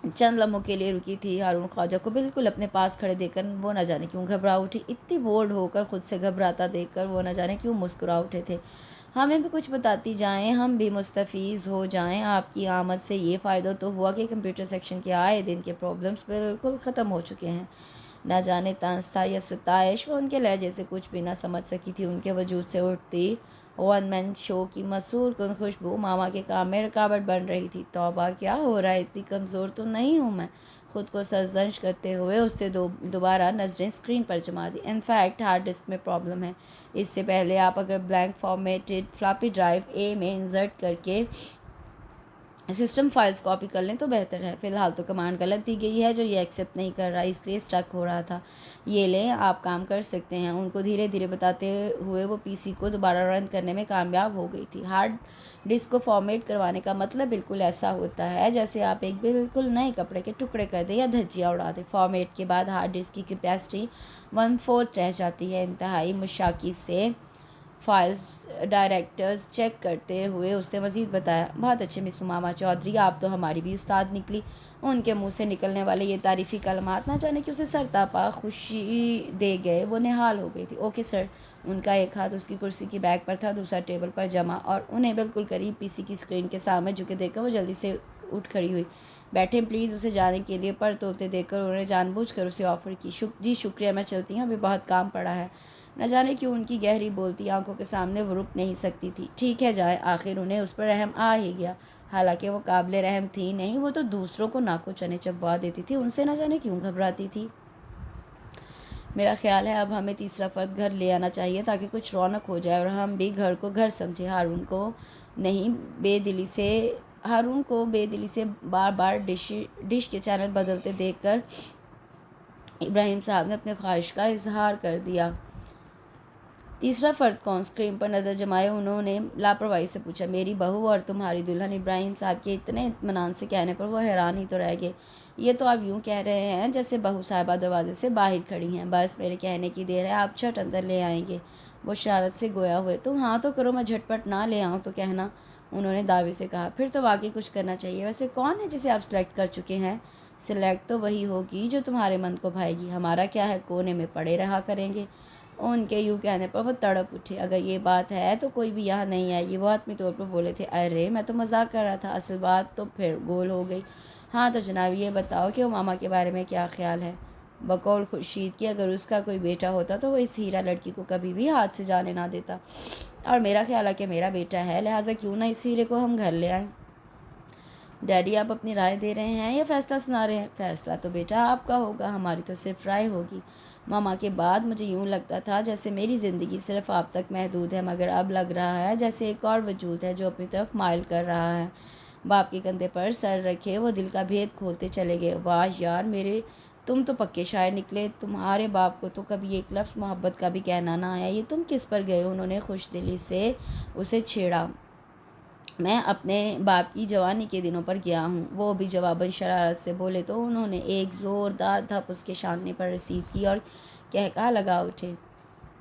चंद लम्हों के लिए रुकी थी। हारून ख्वाजा को बिल्कुल अपने पास खड़े देखकर वो न जाने क्यों घबरा उठी। इतनी बोर्ड होकर खुद से घबराता देखकर वो न जाने क्यों मुस्कुरा उठे थे। हमें भी कुछ बताती जाएं, हम भी मुस्तफ़ीज़ हो जाएं। आपकी आमद से ये फ़ायदा तो हुआ कि कंप्यूटर सेक्शन के आए दिन के प्रॉब्लम्स बिल्कुल ख़त्म हो चुके हैं। न जाने तंज था या सताइश, वो उनके लहजे से कुछ भी ना समझ सकी थी। उनके वजूद से उठती वन मैन शो की मसूर कुन खुशबू मामा के काम में रुकावट बन रही थी। तौबा, क्या हो रहा है? इतनी कमज़ोर तो नहीं हूँ मैं, खुद को सरजंश करते हुए उसने दोबारा नज़रें स्क्रीन पर जमा दी। इनफैक्ट हार्ड डिस्क में प्रॉब्लम है। इससे पहले आप अगर ब्लैंक फॉर्मेटेड फ्लॉपी ड्राइव ए में इंसर्ट करके सिस्टम फाइल्स कॉपी कर लें तो बेहतर है। फ़िलहाल तो कमांड गलत दी गई है जो ये एक्सेप्ट नहीं कर रहा, इसलिए स्टक हो रहा था। ये लें, आप काम कर सकते हैं। उनको धीरे धीरे बताते हुए वो पीसी को दोबारा रन करने में कामयाब हो गई थी। हार्ड डिस्क को फॉर्मेट करवाने का मतलब बिल्कुल ऐसा होता है जैसे आप एक बिल्कुल नए कपड़े के टुकड़े कर दें या धज्जियाँ उड़ा दें। फॉर्मेट के बाद हार्ड डिस्क की कैपेसिटी 1/4 रह जाती है। इंतहाई मुशाकी से फाइल्स डायरेक्टर्स चेक करते हुए उसने मज़ीद बताया। बहुत अच्छे मिस उमामा चौधरी, आप तो हमारी भी उस्ताद निकली। उनके मुंह से निकलने वाले ये तारीफ़ी कलमात ना जाने कि उसे सरतापा खुशी दे गए। वो निहाल हो गई थी। Okay sir. उनका एक हाथ उसकी कुर्सी की बैग पर था, दूसरा टेबल पर जमा और उन्हें बिल्कुल करीब पीसी की स्क्रीन के सामने झुके देखकर वो जल्दी से उठ खड़ी हुई। बैठें प्लीज़। उसे जाने के लिए पर तोलते देखकर उन्होंने जानबूझकर उसे ऑफ़र की। जी शुक्रिया, मैं चलती हूँ, अभी बहुत काम पड़ा है। न जाने क्यों उनकी गहरी बोलती आंखों के सामने वो रुक नहीं सकती थी। ठीक है जाए, आखिर उन्हें उस पर रहम आ ही गया। हालांकि वो काबिल रहम थी नहीं, वो तो दूसरों को नाको चने चबवा देती थी, उनसे न जाने क्यों घबराती थी। मेरा ख्याल है अब हमें तीसरा फ़र्द घर ले आना चाहिए ताकि कुछ रौनक हो जाए और हम भी घर को घर समझें। नहीं बेदिली से हारून को बेदिली से बार बार डिश के चैनल बदलते देखकर इब्राहिम साहब ने अपने ख्वाहिश का इजहार कर दिया। तीसरा फ़र्द कौन? स्क्रीन पर नज़र जमाए उन्होंने लापरवाही से पूछा। मेरी बहू और तुम्हारी दुल्हन। इब्राहिम साहब के इतने इत्मीनान से कहने पर वो हैरान ही तो रह गए। ये तो आप यूँ कह रहे हैं जैसे बहू साहिबा दरवाजे से बाहर खड़ी हैं। बस मेरे कहने की देर है, आप झट अंदर ले आएंगे। वो शरारत से गोया हुए। तुम हाँ तो करो, मैं झटपट ना ले आऊँ तो कहना, उन्होंने दावे से कहा। फिर तो वाकई कुछ करना चाहिए। वैसे कौन है जिसे आप सिलेक्ट कर चुके हैं? सिलेक्ट तो वही होगी जो तुम्हारे मन को भाएगी। हमारा क्या है, कोने में पड़े रहा करेंगे। उनके यूँ कहने पर वो तड़प उठे। अगर ये बात है तो कोई भी यहाँ नहीं आएगी, वो आत्मी तौर पर बोले थे। अरे मैं तो मजाक कर रहा था, असल बात तो फिर गोल हो गई। हाँ तो जनाब ये बताओ कि उमामा के बारे में क्या ख्याल है? बकौल खुर्शीद की अगर उसका कोई बेटा होता तो वो इस हीरा लड़की को कभी भी हाथ से जाने ना देता, और मेरा ख्याल है कि मेरा बेटा है, लिहाजा क्यों ना इस हीरे को हम घर ले आएँ। डैडी आप अपनी राय दे रहे हैं या फैसला सुना रहे हैं? फैसला तो बेटा आपका होगा, हमारी तो सिर्फ राय होगी। मामा के बाद मुझे यूँ लगता था जैसे मेरी ज़िंदगी सिर्फ आप तक महदूद है, मगर अब लग रहा है जैसे एक और वजूद है जो अपनी तरफ माइल कर रहा है। बाप के कंधे पर सर रखे वो दिल का भेद खोलते चले गए। वाह यार मेरे, तुम तो पक्के शायर निकले। तुम्हारे बाप को तो कभी एक लफ्ज़ मोहब्बत का भी कहना ना आया, ये तुम किस पर गए? उन्होंने खुश दिली से उसे छेड़ा। मैं अपने बाप की जवानी के दिनों पर गया हूँ, वो भी जवाबन शरारत से बोले तो उन्होंने एक ज़ोरदार धप उसके शानने पर रिसीव की और कहका लगा उठे।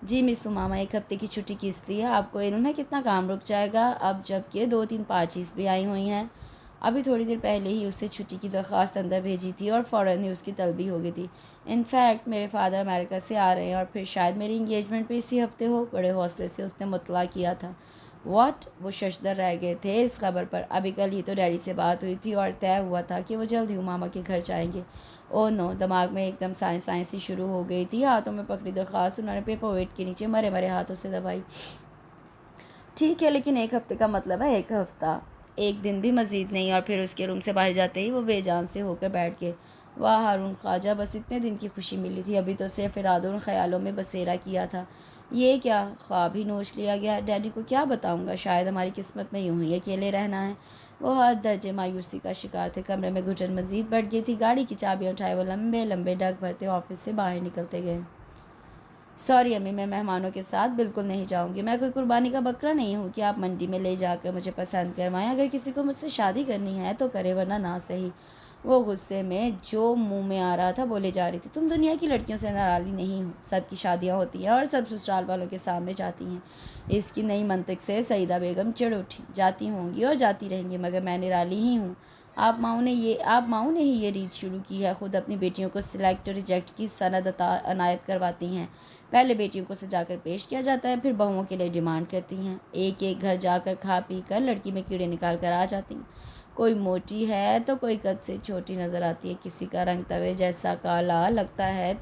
जी मिस उमामा, एक हफ्ते की छुट्टी किस लिए? आपको इल्म है कितना काम रुक जाएगा अब जबकि 2-3 पार्टीज भी आई हुई हैं। अभी थोड़ी देर पहले ही उससे छुट्टी की दरख्वास्त अंदर भेजी थी और फ़ौरन ही उसकी तलबी हो गई थी। इनफैक्ट मेरे फादर अमेरिका से आ रहे हैं और फिर शायद मेरी इंगेजमेंट भी इसी हफ्ते हो। बड़े हौसले से उसने मुतला किया था। व्हाट? वो शशदर रह गए थे इस खबर पर। अभी कल ही तो डैडी से बात हुई थी और तय हुआ था कि वो जल्द ही मामा के घर जाएंगे। ओह नो, दिमाग में एकदम साइंस सी शुरू हो गई थी। हाथों में पकड़ी दरख्वास्त उन्होंने पेपर वेट के नीचे मरे मरे हाथों से दबाई। ठीक है, लेकिन एक हफ्ते का मतलब है एक हफ्ता, एक दिन भी मज़ीद नहीं। और फिर उसके रूम से बाहर जाते ही वो बेजान से होकर बैठ गए। वाह हारून ख्वाजा, बस इतने दिन की खुशी मिली थी, अभी तो सिर्फ इरादों और ख्यालों में बसेरा किया था। ये क्या ख्वाब ही नोच लिया गया? डैडी को क्या बताऊंगा? शायद हमारी किस्मत में यूं ही अकेले रहना है। वो हद दर्जे मायूसी का शिकार थे। कमरे में घुटन मजीद बढ़ गई थी। गाड़ी की चाबियां उठाए वो लंबे लंबे डग भरते ऑफिस से बाहर निकलते गए। सॉरी अम्मी, मैं मेहमानों के साथ बिल्कुल नहीं जाऊंगी। मैं कोई कुर्बानी का बकरा नहीं हूँ कि आप मंडी में ले जाकर मुझे पसंद करवाएं। अगर किसी को मुझसे शादी करनी है तो करे, वरना ना सही। वो गुस्से में जो मुंह में आ रहा था बोले जा रही थी। तुम दुनिया की लड़कियों से नाराज़ी नहीं हो, सबकी शादियाँ होती हैं और सब ससुराल वालों के सामने जाती हैं। इसकी नई मंतक से सईदा बेगम चिढ़ उठी। जाती होंगी और जाती रहेंगी, मगर मैं निराली ही हूँ। आप माओ ने ही ये रीत शुरू की है। खुद अपनी बेटियों को सिलेक्ट और रिजेक्ट की सनद अनायत करवाती हैं। पहले बेटियों को सजाकर पेश किया जाता है, फिर बहुओं के लिए डिमांड करती हैं। एक एक घर जाकर खा पी कर लड़की में कीड़े निकाल कर आ जाती हैं। कोई मोटी है तो कोई कद से छोटी नज़र आती है, किसी का रंग तवे जैसा काला लगता है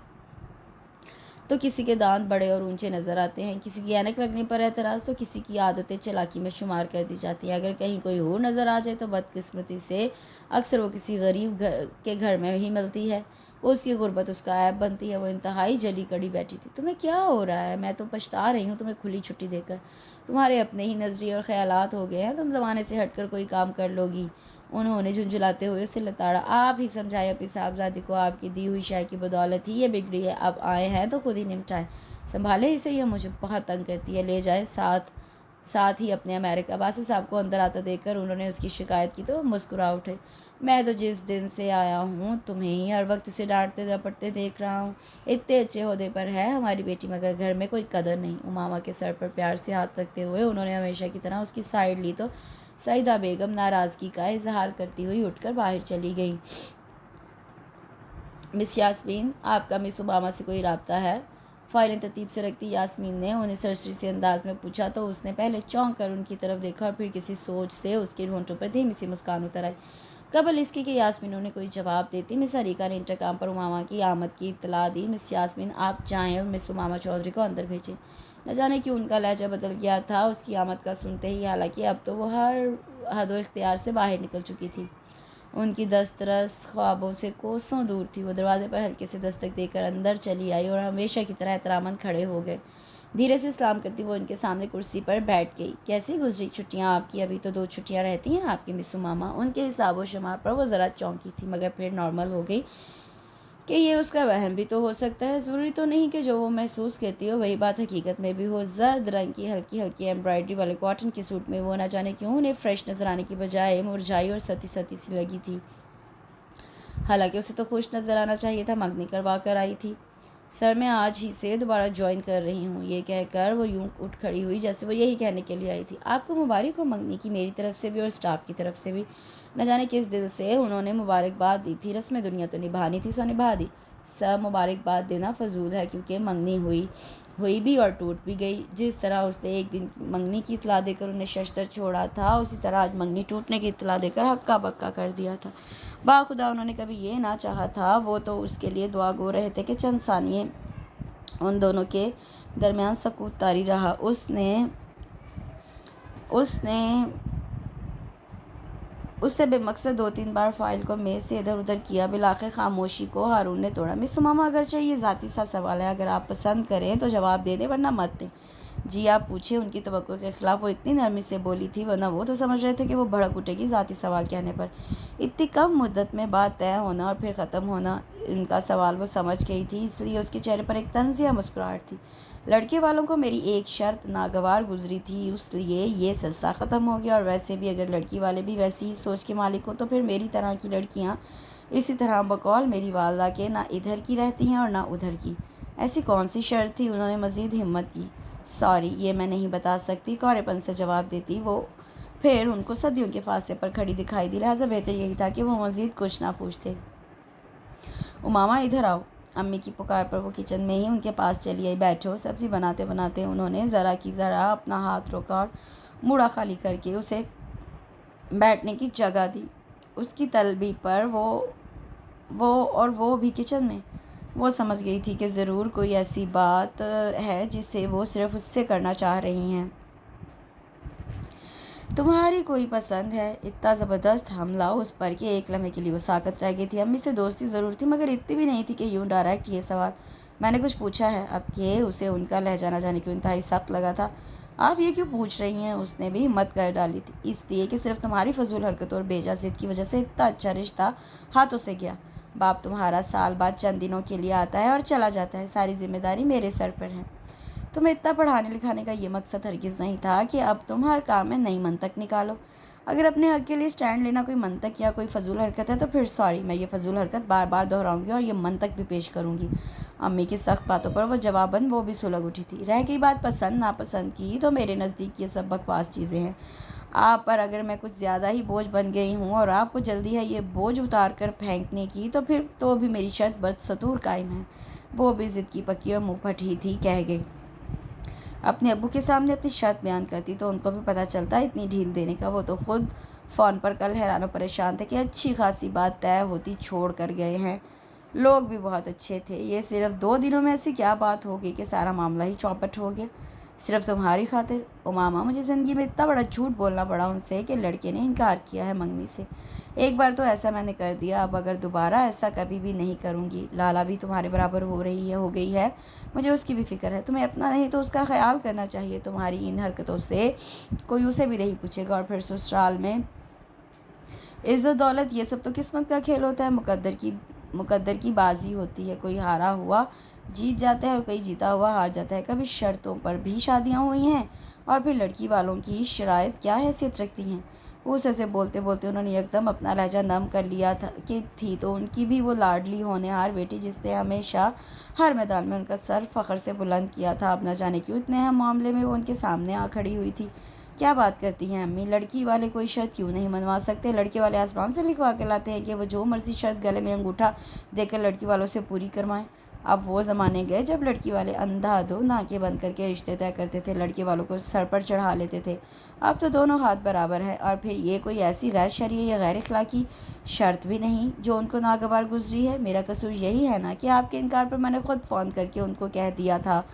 तो किसी के दांत बड़े और ऊंचे नज़र आते हैं। किसी की ऐनक लगने पर एतराज़ तो किसी की आदतें चालाकी में शुमार कर दी जाती हैं। अगर कहीं कोई और नज़र आ जाए तो बदकिस्मती से अक्सर वो किसी गरीब के घर में ही मिलती है। उसकी गुर्बत उसका ऐब बनती है। वो इंतहाई जली कड़ी बैठी थी। तुम्हें क्या हो रहा है? मैं तो पछता रही हूँ तुम्हें खुली छुट्टी देकर। तुम्हारे अपने ही नज़रिए और ख्यालात हो गए हैं, तुम ज़माने से हटकर कोई काम कर लोगी। उन्होंने झुंझुलाते हुए उसे लताड़ा। आप ही समझाए अपनी साहबजादी को, आपकी दी हुई शाय की बदौलत ही ये बिगड़ी है। अब आए हैं तो खुद ही निपटाएं। संभाले इसे, यह मुझे बहुत तंग करती है। ले जाएं साथ ही अपने अमेरिका। बासी साहब को अंदर आता देखकर उन्होंने उसकी शिकायत की तो मुस्कुरा उठे। मैं तो जिस दिन से आया हूँ तुम्हें ही हर वक्त उसे डांटते झपटते देख रहा हूँ। इतने अच्छे ओहदे पर है हमारी बेटी, मगर घर में कोई कदर नहीं। उमामा के सर पर प्यार से हाथ रखते हुए उन्होंने हमेशा की तरह उसकी साइड ली तो सईदा बेगम नाराज़गी का इजहार करती हुई उठकर बाहर चली गई। मिस यास्मीन, आपका मिस उमामा से कोई राब्ता है? फाइलें तरतीब से रखती यास्मीन ने उन्हें सरसरी से अंदाज में पूछा तो उसने पहले चौंक कर उनकी तरफ देखा और फिर किसी सोच से उसके होंठों पर धीमी सी मुस्कान उतर आई। कबल इसके कि यास्मीन ने कोई जवाब देती मिस हरीका ने इंटरकाम पर उमामा की आमद की इत्तला दी। मिस यास्मीन, आप जाएं और मिस उमामा चौधरी को अंदर भेजें। न जाने क्यों उनका लहजा बदल गया था उसकी आमद का सुनते ही, हालांकि अब तो वो हर हदो इख्तियार से बाहर निकल चुकी थी। उनकी दस्तरस ख्वाबों से कोसों दूर थी। वो दरवाजे पर हल्के से दस्तक देकर अंदर चली आई और हमेशा की तरह एहतरामन खड़े हो गए। धीरे से सलाम करती वो उनके सामने कुर्सी पर बैठ गई। कैसी गुजरी छुट्टियाँ आपकी? अभी तो 2 छुट्टियाँ रहती हैं आपकी मिसू मामा। उनके हिसाब व शुमार पर वो ज़रा चौंकी थी, मगर फिर नॉर्मल हो गई कि ये उसका वहम भी तो हो सकता है। ज़रूरी तो नहीं कि जो वो महसूस करती हो वही बात हकीकत में भी हो। जर्द रंग की हल्की हल्की एम्ब्रॉयडरी वाले कॉटन के सूट में वो न जाने क्यों उन्हें फ्रेश नजर आने की बजाय मुरझाई और सती सती सी लगी थी। हालांकि उसे तो खुश नजर आना चाहिए था, मंगनी करवा कर आई थी। सर मैं आज ही से दोबारा ज्वाइन कर रही हूँ, ये कहकर वो यूं उठ खड़ी हुई जैसे वो यही कहने के लिए आई थी। आपको मुबारक हो मंगनी की, मेरी तरफ से भी और स्टाफ की तरफ से भी। न जाने किस दिल से उन्होंने मुबारकबाद दी थी। रस्म दुनिया तो निभानी थी, सो निभा दी। सब मुबारकबाद देना फजूल है, क्योंकि मंगनी हुई भी और टूट भी गई। जिस तरह उसने एक दिन मंगनी की इतला देकर उन्हें शस्त्र छोड़ा था, उसी तरह आज मंगनी टूटने की इतला देकर हक्का बक्का कर दिया था। बाखुदा उन्होंने कभी ये ना चाहा था। वो तो उसके लिए दुआ गो रहे थे कि चंद सानिये उन दोनों के दरमियान सकूत तारी रहा। उसने बेमकसद 2-3 बार फाइल को मेज से इधर उधर किया। बिलाखिर खामोशी को हारून ने तोड़ा। मिस मामा, अगर चाहिए ज़ाती सा सवाल है, अगर आप पसंद करें तो जवाब दे दें, वरना मत दें। जी आप पूछे। उनकी तवक्को के खिलाफ वो इतनी नरमी से बोली थी, वरना वो तो समझ रहे थे कि वो भड़क उठेगी ज़ाती सवाल कहने पर। इतनी कम मुद्दत में बात तय होना और फिर ख़त्म होना, उनका सवाल वो समझ गई थी, इसलिए उसके चेहरे पर एक तंज़िया मुस्कुराहट थी। लड़के वालों को मेरी एक शर्त नागवार गुजरी थी, इसलिए ये सिलसिला ख़त्म हो गया। और वैसे भी अगर लड़की वाले भी वैसी ही सोच के मालिक हो तो फिर मेरी तरह की लड़कियाँ इसी तरह बकौल मेरी वालदा के ना इधर की रहती हैं और ना उधर की। ऐसी कौन सी शर्त थी? उन्होंने मज़ीद हिम्मत की। सॉरी, ये मैं नहीं बता सकती, कौरेपन से जवाब देती वो। फिर उनको सदियों के फासले पर खड़ी दिखाई दी, लिहाजा बेहतर यही था कि वो मज़ीद कुछ ना पूछते। उमामा इधर आओ। अम्मी की पुकार पर वो किचन में ही उनके पास चली आई। बैठो। सब्ज़ी बनाते बनाते उन्होंने ज़रा की ज़रा अपना हाथ रोका और मुड़ा खाली करके उसे बैठने की जगह दी। उसकी तलबी पर वो भी किचन में। वो समझ गई थी कि ज़रूर कोई ऐसी बात है जिसे वो सिर्फ उससे करना चाह रही हैं। तुम्हारी कोई पसंद है? इतना ज़बरदस्त हमला उस पर कि एक लम्हे के लिए वो साकत रह गई थी। अम्मी से दोस्ती ज़रूर थी, मगर इतनी भी नहीं थी कि यूँ डायरेक्ट ये सवाल। मैंने कुछ पूछा है? अब कि उसे उनका लहजा न जाने क्यों इंतहाई सख्त लगा था। आप ये क्यों पूछ रही हैं? उसने भी हिम्मत कर डाली थी। इसलिए कि सिर्फ तुम्हारी फजूल हरकतों और बेजा ज़िद की वजह से इतना अच्छा रिश्ता हाथों से गया। बाप तुम्हारा साल बाद चंद दिनों के लिए आता है और चला जाता है। सारी जिम्मेदारी मेरे सर पर है। तुम्हें इतना पढ़ाने लिखाने का ये मकसद हरगिज़ नहीं था कि अब तुम हर काम में नई मंतक निकालो। अगर अपने हक के लिए स्टैंड लेना कोई मंतक या कोई फजूल हरकत है तो फिर सॉरी, मैं ये फजूल हरकत बार बार दोहराऊंगी और ये मंतक भी पेश करूंगी। अम्मी की सख्त बातों पर वो जवाबन वो भी सुलग उठी थी। रह गई बात पसंद नापसंद की, तो मेरे नज़दीक ये सब बकवास चीज़ें हैं। आप पर अगर मैं कुछ ज़्यादा ही बोझ बन गई हूँ और आपको जल्दी है ये बोझ उतार कर फेंकने की, तो फिर तो भी मेरी शर्त बदस्तूर कायम है। वो भी ज़िद की पक्की और मुँह फटी थी, कह गई। अपने अब्बू के सामने अपनी शर्त बयान करती तो उनको भी पता चलता इतनी ढील देने का। वो तो खुद फ़ोन पर कल हैरान परेशान थे कि अच्छी खासी बात तय होती छोड़ कर गए हैं। लोग भी बहुत अच्छे थे। ये सिर्फ 2 दिनों में ऐसी क्या बात हो गई कि सारा मामला ही चौपट हो गया? सिर्फ तुम्हारी खातिर। ओ मामा, मुझे ज़िंदगी में इतना बड़ा झूठ बोलना पड़ा उनसे कि लड़के ने इनकार किया है मंगनी से। एक बार तो ऐसा मैंने कर दिया, अब अगर दोबारा ऐसा कभी भी नहीं करूँगी। लाला भी तुम्हारे बराबर हो गई है, मुझे उसकी भी फिक्र है। तुम्हें अपना नहीं तो उसका ख्याल करना चाहिए। तुम्हारी इन हरकतों से कोई उसे भी नहीं पूछेगा। और फिर ससुराल में इज़्ज़त दौलत ये सब तो किस्मत का खेल होता है, मुकद्दर की बाजी होती है। कोई हारा हुआ जीत जाता है और कोई जीता हुआ हार जाता है। कभी शर्तों पर भी शादियाँ हुई हैं। और फिर लड़की वालों की शराइत क्या हैसियत रखती हैं? उस ऐसे बोलते बोलते उन्होंने एकदम अपना लहजा नम कर लिया था कि थी तो उनकी भी वो लाडली होनहार बेटी जिसने हमेशा हर मैदान में उनका सर फ़ख्र से बुलंद किया था। अब न जाने क्यों इतने अहम मामले में वो उनके सामने आ खड़ी हुई थी। क्या बात करती हैं अम्मी? लड़की वाले कोई शर्त क्यों नहीं मनवा सकते? लड़के वाले आसमान से लिखवा के लाते हैं कि वो जो मर्जी शर्त गले में अंगूठा देकर लड़की वालों से पूरी करवाएं। अब वो ज़माने गए जब लड़की वाले अंधाधुंध नाकें बंद करके रिश्ते तय करते थे, लड़के वालों को सर पर चढ़ा लेते थे। अब तो दोनों हाथ बराबर हैं। और फिर ये कोई ऐसी गैर शरई या गैर इखलाकी शर्त भी नहीं जो उनको नागवार गुजरी है। मेरा कसूर यही है ना कि आपके इनकार पर मैंने खुद फ़ोन करके उनको कह दिया था।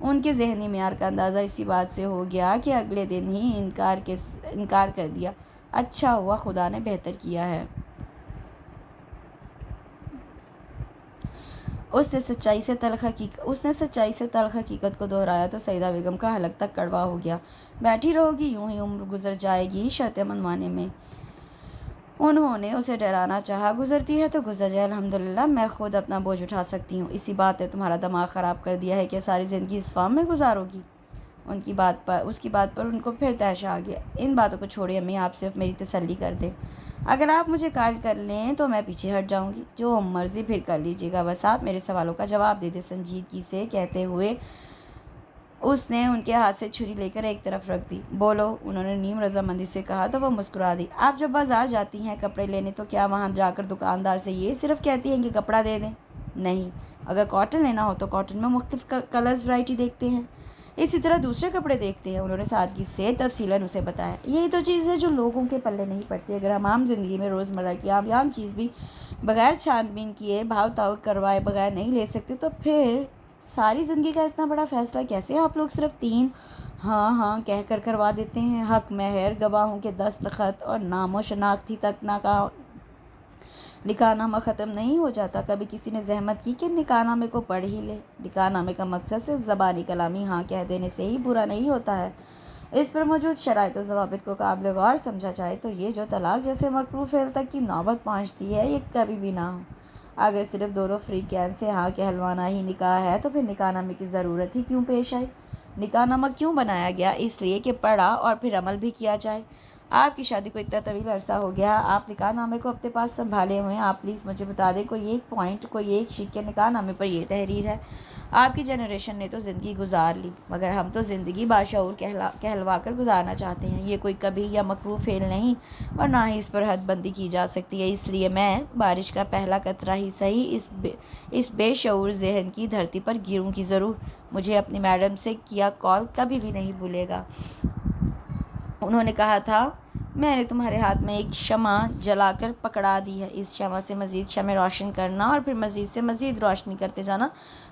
उनके ज़हनी मेयार का अंदाज़ा इसी बात से हो गया कि अगले दिन ही इनकार कर दिया। अच्छा हुआ, खुदा ने बेहतर किया है। उसने सच्चाई से तल्ख हकीकत को दोहराया तो सईदा बेगम का हलक तक कड़वा हो गया। बैठी रहोगी, यूं ही उम्र गुजर जाएगी शर्तें मनवाने में। उन्होंने उसे डराना चाहा। गुजरती है तो गुजर जाए, अल्हम्दुलिल्लाह मैं खुद अपना बोझ उठा सकती हूँ। इसी बात ने तुम्हारा दिमाग ख़राब कर दिया है कि सारी ज़िंदगी इस फार्म में गुजारोगी। उसकी बात पर उनको फिर तहश आ गया। इन बातों को छोड़िए अम्मी, आप सिर्फ मेरी तसल्ली कर दें। अगर आप मुझे कायल कर लें तो मैं पीछे हट जाऊंगी। जो मर्जी फिर कर लीजिएगा, बस आप मेरे सवालों का जवाब दे दें, संजीदगी से कहते हुए उसने उनके हाथ से छुरी लेकर एक तरफ रख दी। बोलो, उन्होंने नीम रजामंदी से कहा तो वह मुस्कुरा दी। आप जब बाजार जाती हैं कपड़े लेने तो क्या वहाँ जाकर दुकानदार से ये सिर्फ कहती हैं कि कपड़ा दे दें? नहीं, अगर कॉटन लेना हो तो कॉटन में मुख्तलिफ कलर्स वैरायटी देखते हैं, इसी तरह दूसरे कपड़े देखते हैं। उन्होंने सादगी से तफसीलन उसे बताया। यही तो चीज़ है जो लोगों के पल्ले नहीं पड़ती। अगर हम आम जिंदगी में रोज़मर्रा की आम चीज़ भी बगैर छानबीन किए, भाव ताव करवाए बगैर नहीं ले सकते, तो फिर सारी ज़िंदगी का इतना बड़ा फैसला कैसे आप लोग सिर्फ 3 हाँ हाँ कह कर करवा देते हैं? हक, महर, गवाहों के दस्तखत और नामो शनाख्ती तक ना का निकाहनामा ख़त्म नहीं हो जाता। कभी किसी ने जहमत की कि निकाहनामे को पढ़ ही ले। निकाहनामे का मकसद सिर्फ ज़बानी कलामी हाँ कह देने से ही पूरा नहीं होता है। इस पर मौजूद शराइत और ज़वाबित को काबिल गौर समझा जाए तो ये जो तलाक जैसे मकरूह फ़ेल तक की नौबत पहुँचती है, ये कभी भी ना हो। अगर सिर्फ दोनों फ्री कैन से हाँ कहलवाना ही निकाह है तो फिर निकाहनामे की ज़रूरत ही क्यों पेश आई? निकाहनामा क्यों बनाया गया? इसलिए कि पढ़ा और फिर अमल भी किया जाए। आपकी शादी को इतना तवील अरसा हो गया, आप निकाहनामे को अपने पास संभाले हुए हैं। आप प्लीज़ मुझे बता दें कोई एक पॉइंट, कोई एक शीट के निकाहनामे पर यह तहरीर है। आपकी जनरेशन ने तो ज़िंदगी गुजार ली, मगर हम तो ज़िंदगी बाशऊर कहलवा कर गुजारना चाहते हैं। ये कोई कभी या मकरूह फेल नहीं और ना ही इस पर हदबंदी की जा सकती है। इसलिए मैं बारिश का पहला कतरा ही सही इस बेशऊर जहन की धरती पर गिरूँगी ज़रूर। मुझे अपनी मैडम से किया कॉल कभी भी नहीं भूलेगा। उन्होंने कहा था, मैंने तुम्हारे हाथ में एक शमा जलाकर पकड़ा दी है। इस शमा से मज़ीद शमें रोशन करना और फिर मज़ीद से मज़ीद रोशनी करते जाना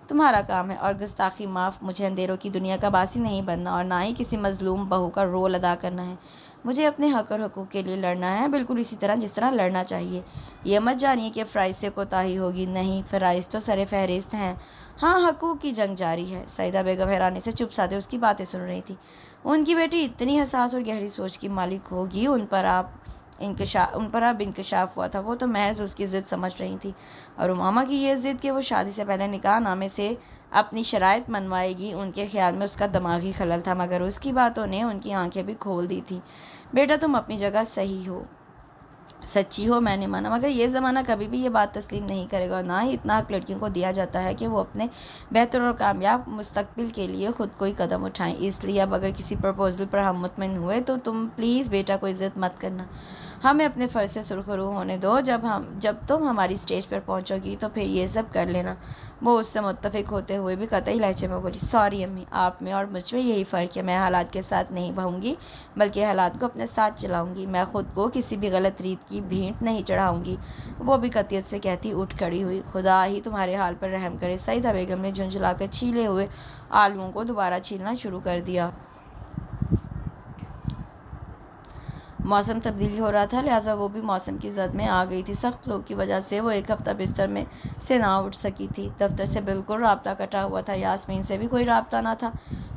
तुम्हारा काम है। और गुस्ताखी माफ़, मुझे अंधेरों की दुनिया का बासी नहीं बनना और ना ही किसी मज़लूम बहू का रोल अदा करना है। मुझे अपने हक़ और हकूक़ के लिए लड़ना है, बिल्कुल इसी तरह जिस तरह लड़ना चाहिए। यह मत जानिए कि फ़राइज़ से कोताही होगी। नहीं, फ़राइज़ तो सरे फहरिस्त हैं। हाँ, हकूक़ की जंग जारी है। सईदा बेगम हैरानी से चुप साधे उसकी बातें सुन रही थी। उनकी बेटी इतनी हसास और गहरी सोच की मालिक होगी, उन पर अब इंकशाफ हुआ था। वो तो महज उसकी ज़िद समझ रही थी और उमामा की ये ज़िद कि वो शादी से पहले निकाहनामे से अपनी शराइत मनवाएगी, उनके ख्याल में उसका दिमागी खलल था। मगर उसकी बातों ने उनकी आंखें भी खोल दी थी। बेटा, तुम अपनी जगह सही हो, सच्ची हो, मैंने माना, मगर ये ज़माना कभी भी ये बात तस्लीम नहीं करेगा और ना ही इतना हक लड़कियों को दिया जाता है कि वो अपने बेहतर और कामयाब मुस्तकबिल के लिए ख़ुद कोई कदम उठाएं। इसलिए अब अगर किसी प्रपोज़ल पर हम मुतमिन हुए तो तुम प्लीज़ बेटा को इज़्ज़त मत करना। हमें अपने फ़र्ज़ से सुरखरू होने दो। जब तुम हमारी स्टेज पर पहुंचोगी तो फिर ये सब कर लेना। वो उससे मुत्तफ़िक होते हुए भी कतई लहजे में बोली, सॉरी अम्मी, आप में और मुझ में यही फ़र्क है। मैं हालात के साथ नहीं बहूँगी बल्कि हालात को अपने साथ चलाऊँगी। मैं ख़ुद को किसी भी गलत रीत की भेंट नहीं चढ़ाऊँगी। वो भी कतियत से कहती उठ खड़ी हुई। खुदा ही तुम्हारे हाल पर रहम करे। सईदा बेगम ने झुंझलाकर छीले हुए आलूओं को दोबारा छीलना शुरू कर दिया। मौसम तब्दील हो रहा था, लिहाजा वो भी मौसम की जद में आ गई थी। सख्त धूप की वजह से वो एक हफ़्ता बिस्तर में से ना उठ सकी थी। दफ्तर से बिल्कुल राब्ता कटा हुआ था। यास्मीन से भी कोई राब्ता ना था।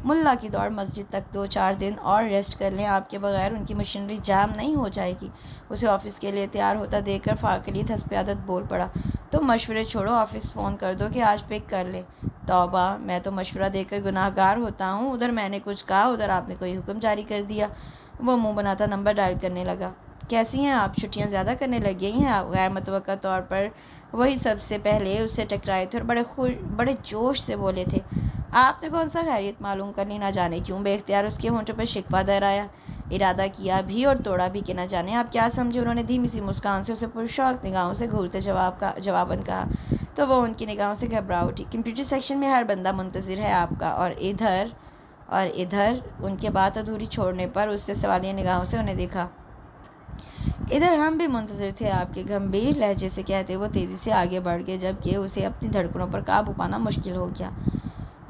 मुल्ला की दौड़ मस्जिद तक। 2-4 दिन और रेस्ट कर लें, आपके बगैर उनकी मशीनरी जाम नहीं हो जाएगी। उसे ऑफिस के लिए तैयार होता देखकर फाकली हस्पयादत बोल पड़ा, तो मशवरे छोड़ो, ऑफिस फ़ोन कर दो कि आज पिक कर ले। तौबा, मैं तो मशवरा देकर गुनाहगार होता हूँ। उधर मैंने कुछ कहा, उधर आपने कोई हुक्म जारी कर दिया। वो मुंह बनाता नंबर डायल करने लगा। कैसी हैं आप? छुट्टियां ज़्यादा करने लग गई हैं आप? गैर मुतवक्का तौर पर वही सबसे पहले उससे टकराए थे और बड़े जोश से बोले थे। आपने कौन सा खैरियत मालूम कर ली? ना जाने क्यों बेख्तियार उसके होंठों पर शिकवा दहराया। इरादा किया भी और तोड़ा भी कि ना जाने आप क्या समझे। उन्होंने धीमी सी मुस्कान से उसे पुरशौक निगाहों से घूरते जवाबन कहा, तो वो उनकी निगाहों से घबरा उठी। कंप्यूटर सेक्शन में हर बंदा मुंतज़िर है आपका। और इधर उनके बात अधूरी छोड़ने पर उससे सवालिया निगाहों से उन्हें देखा। इधर हम भी मुंतज़िर थे आपके, गंभीर लहजे से कहते वो तेज़ी से आगे बढ़ गए, जबकि उसे अपनी धड़कनों पर काबू पाना मुश्किल हो गया।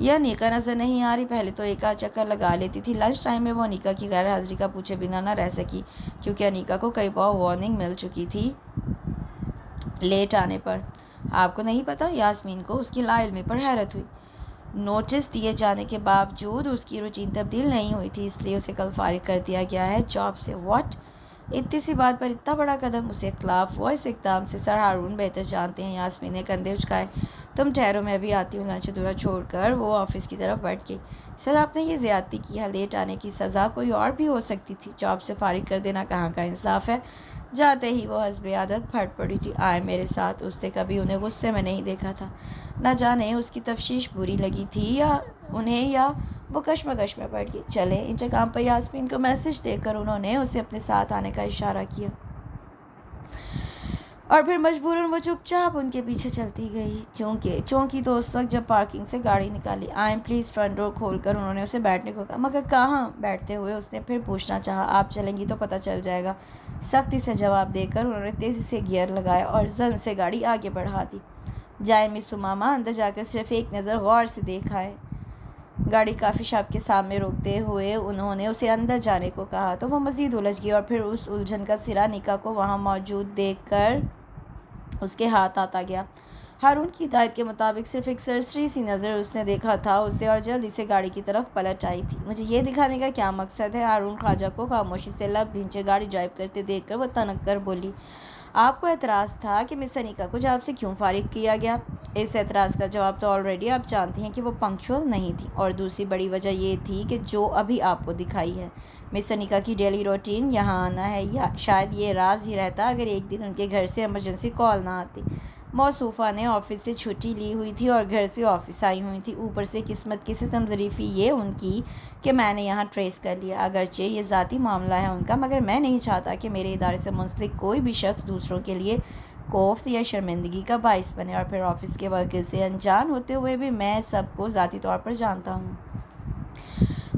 यह अनीका नज़र नहीं आ रही? पहले तो एक आध चक्कर लगा लेती थी। लंच टाइम में वो अनीका की गैर हाजिरी का पूछे बिना न रह सकी, क्योंकि अनीका को कई बार वार्निंग मिल चुकी थी लेट आने पर। आपको नहीं पता? यास्मीन को उसकी लाइल्मी पर हैरत हुई। नोटिस दिए जाने के बावजूद उसकी रूटीन तब्दील नहीं हुई थी, इसलिए उसे कल फारिग कर दिया गया है जॉब से। व्हाट? इतनी सी बात पर इतना बड़ा कदम? उसे खिलाफ वॉइस एकदम से। सर हारून बेहतर जानते हैं। यास्मीन ने कंधे उचकाए। तुम ठहरो, मैं अभी आती हूँ। लंच अधूरा छोड़कर वो ऑफिस की तरफ बढ़ गई। सर आपने ये ज़्यादती की है। लेट आने की सज़ा कोई और भी हो सकती थी। जॉब से फारिग कर देना कहाँ का इंसाफ है। जाते ही वो हस्बे आदत फट पड़ी थी। आए मेरे साथ। उसने कभी उन्हें गुस्से में नहीं देखा था। न जाने उसकी तफ्शीश बुरी लगी थी या उन्हें, या वो कश्मकश में पड़ गई। चले। इंतकाम पर यास्मीन को मैसेज देकर उन्होंने उसे अपने साथ आने का इशारा किया और फिर मजबूरन वो चुपचाप उनके पीछे चलती गई। चौंकी तो उस वक्त जब पार्किंग से गाड़ी निकाली। I am please. Front door खोलकर उन्होंने उसे बैठने को कहा, मगर कहाँ? बैठते हुए उसने फिर पूछना चाहा। आप चलेंगी तो पता चल जाएगा। सख्ती से जवाब देकर उन्होंने तेज़ी से गियर लगाया और जन से गाड़ी आगे बढ़ा दी। जाए मिस उमामा, अंदर जाकर सिर्फ एक नज़र गौर से देखा है। गाड़ी काफ़ी शॉप के सामने रोकते हुए उन्होंने उसे अंदर जाने को कहा तो वो मज़ीद उलझ गई और फिर उस उलझन का सिरा निका को वहाँ मौजूद देखकर उसके हाथ आता गया। हारून की हिदायत के मुताबिक सिर्फ एक सरसरी सी नज़र उसने देखा था उसे और जल्दी से गाड़ी की तरफ पलट आई थी। मुझे ये दिखाने का क्या मकसद है? हारून ख्वाजा को खामोशी से लब भींचे गाड़ी ड्राइव करते देखकर वो तनक कर बोली। आपको एतराज़ था कि मिस अनीका को जॉब से क्यों फारिग किया गया? इस एतराज़ का जवाब तो ऑलरेडी आप जानती हैं कि वो पंक्चुअल नहीं थी, और दूसरी बड़ी वजह ये थी कि जो अभी आपको दिखाई है। मिस अनीका की डेली रूटीन यहाँ आना है, या शायद ये राज ही रहता अगर एक दिन उनके घर से इमरजेंसी कॉल ना आती। मौसूफ़ा ने ऑफिस से छुट्टी ली हुई थी और घर से ऑफिस आई हुई थी। ऊपर से किस्मत की सितम ज़रीफ़ी ये उनकी कि मैंने यहाँ ट्रेस कर लिया। अगरचे ये ज़ाती मामला है उनका, मगर मैं नहीं चाहता कि मेरे इदारे से मुंसलिक कोई भी शख्स दूसरों के लिए कोफ्त या शर्मिंदगी का बाइस बने। और फिर ऑफिस के वर्कर से अनजान होते हुए भी मैं सबको ज़ाती तौर पर जानता हूँ।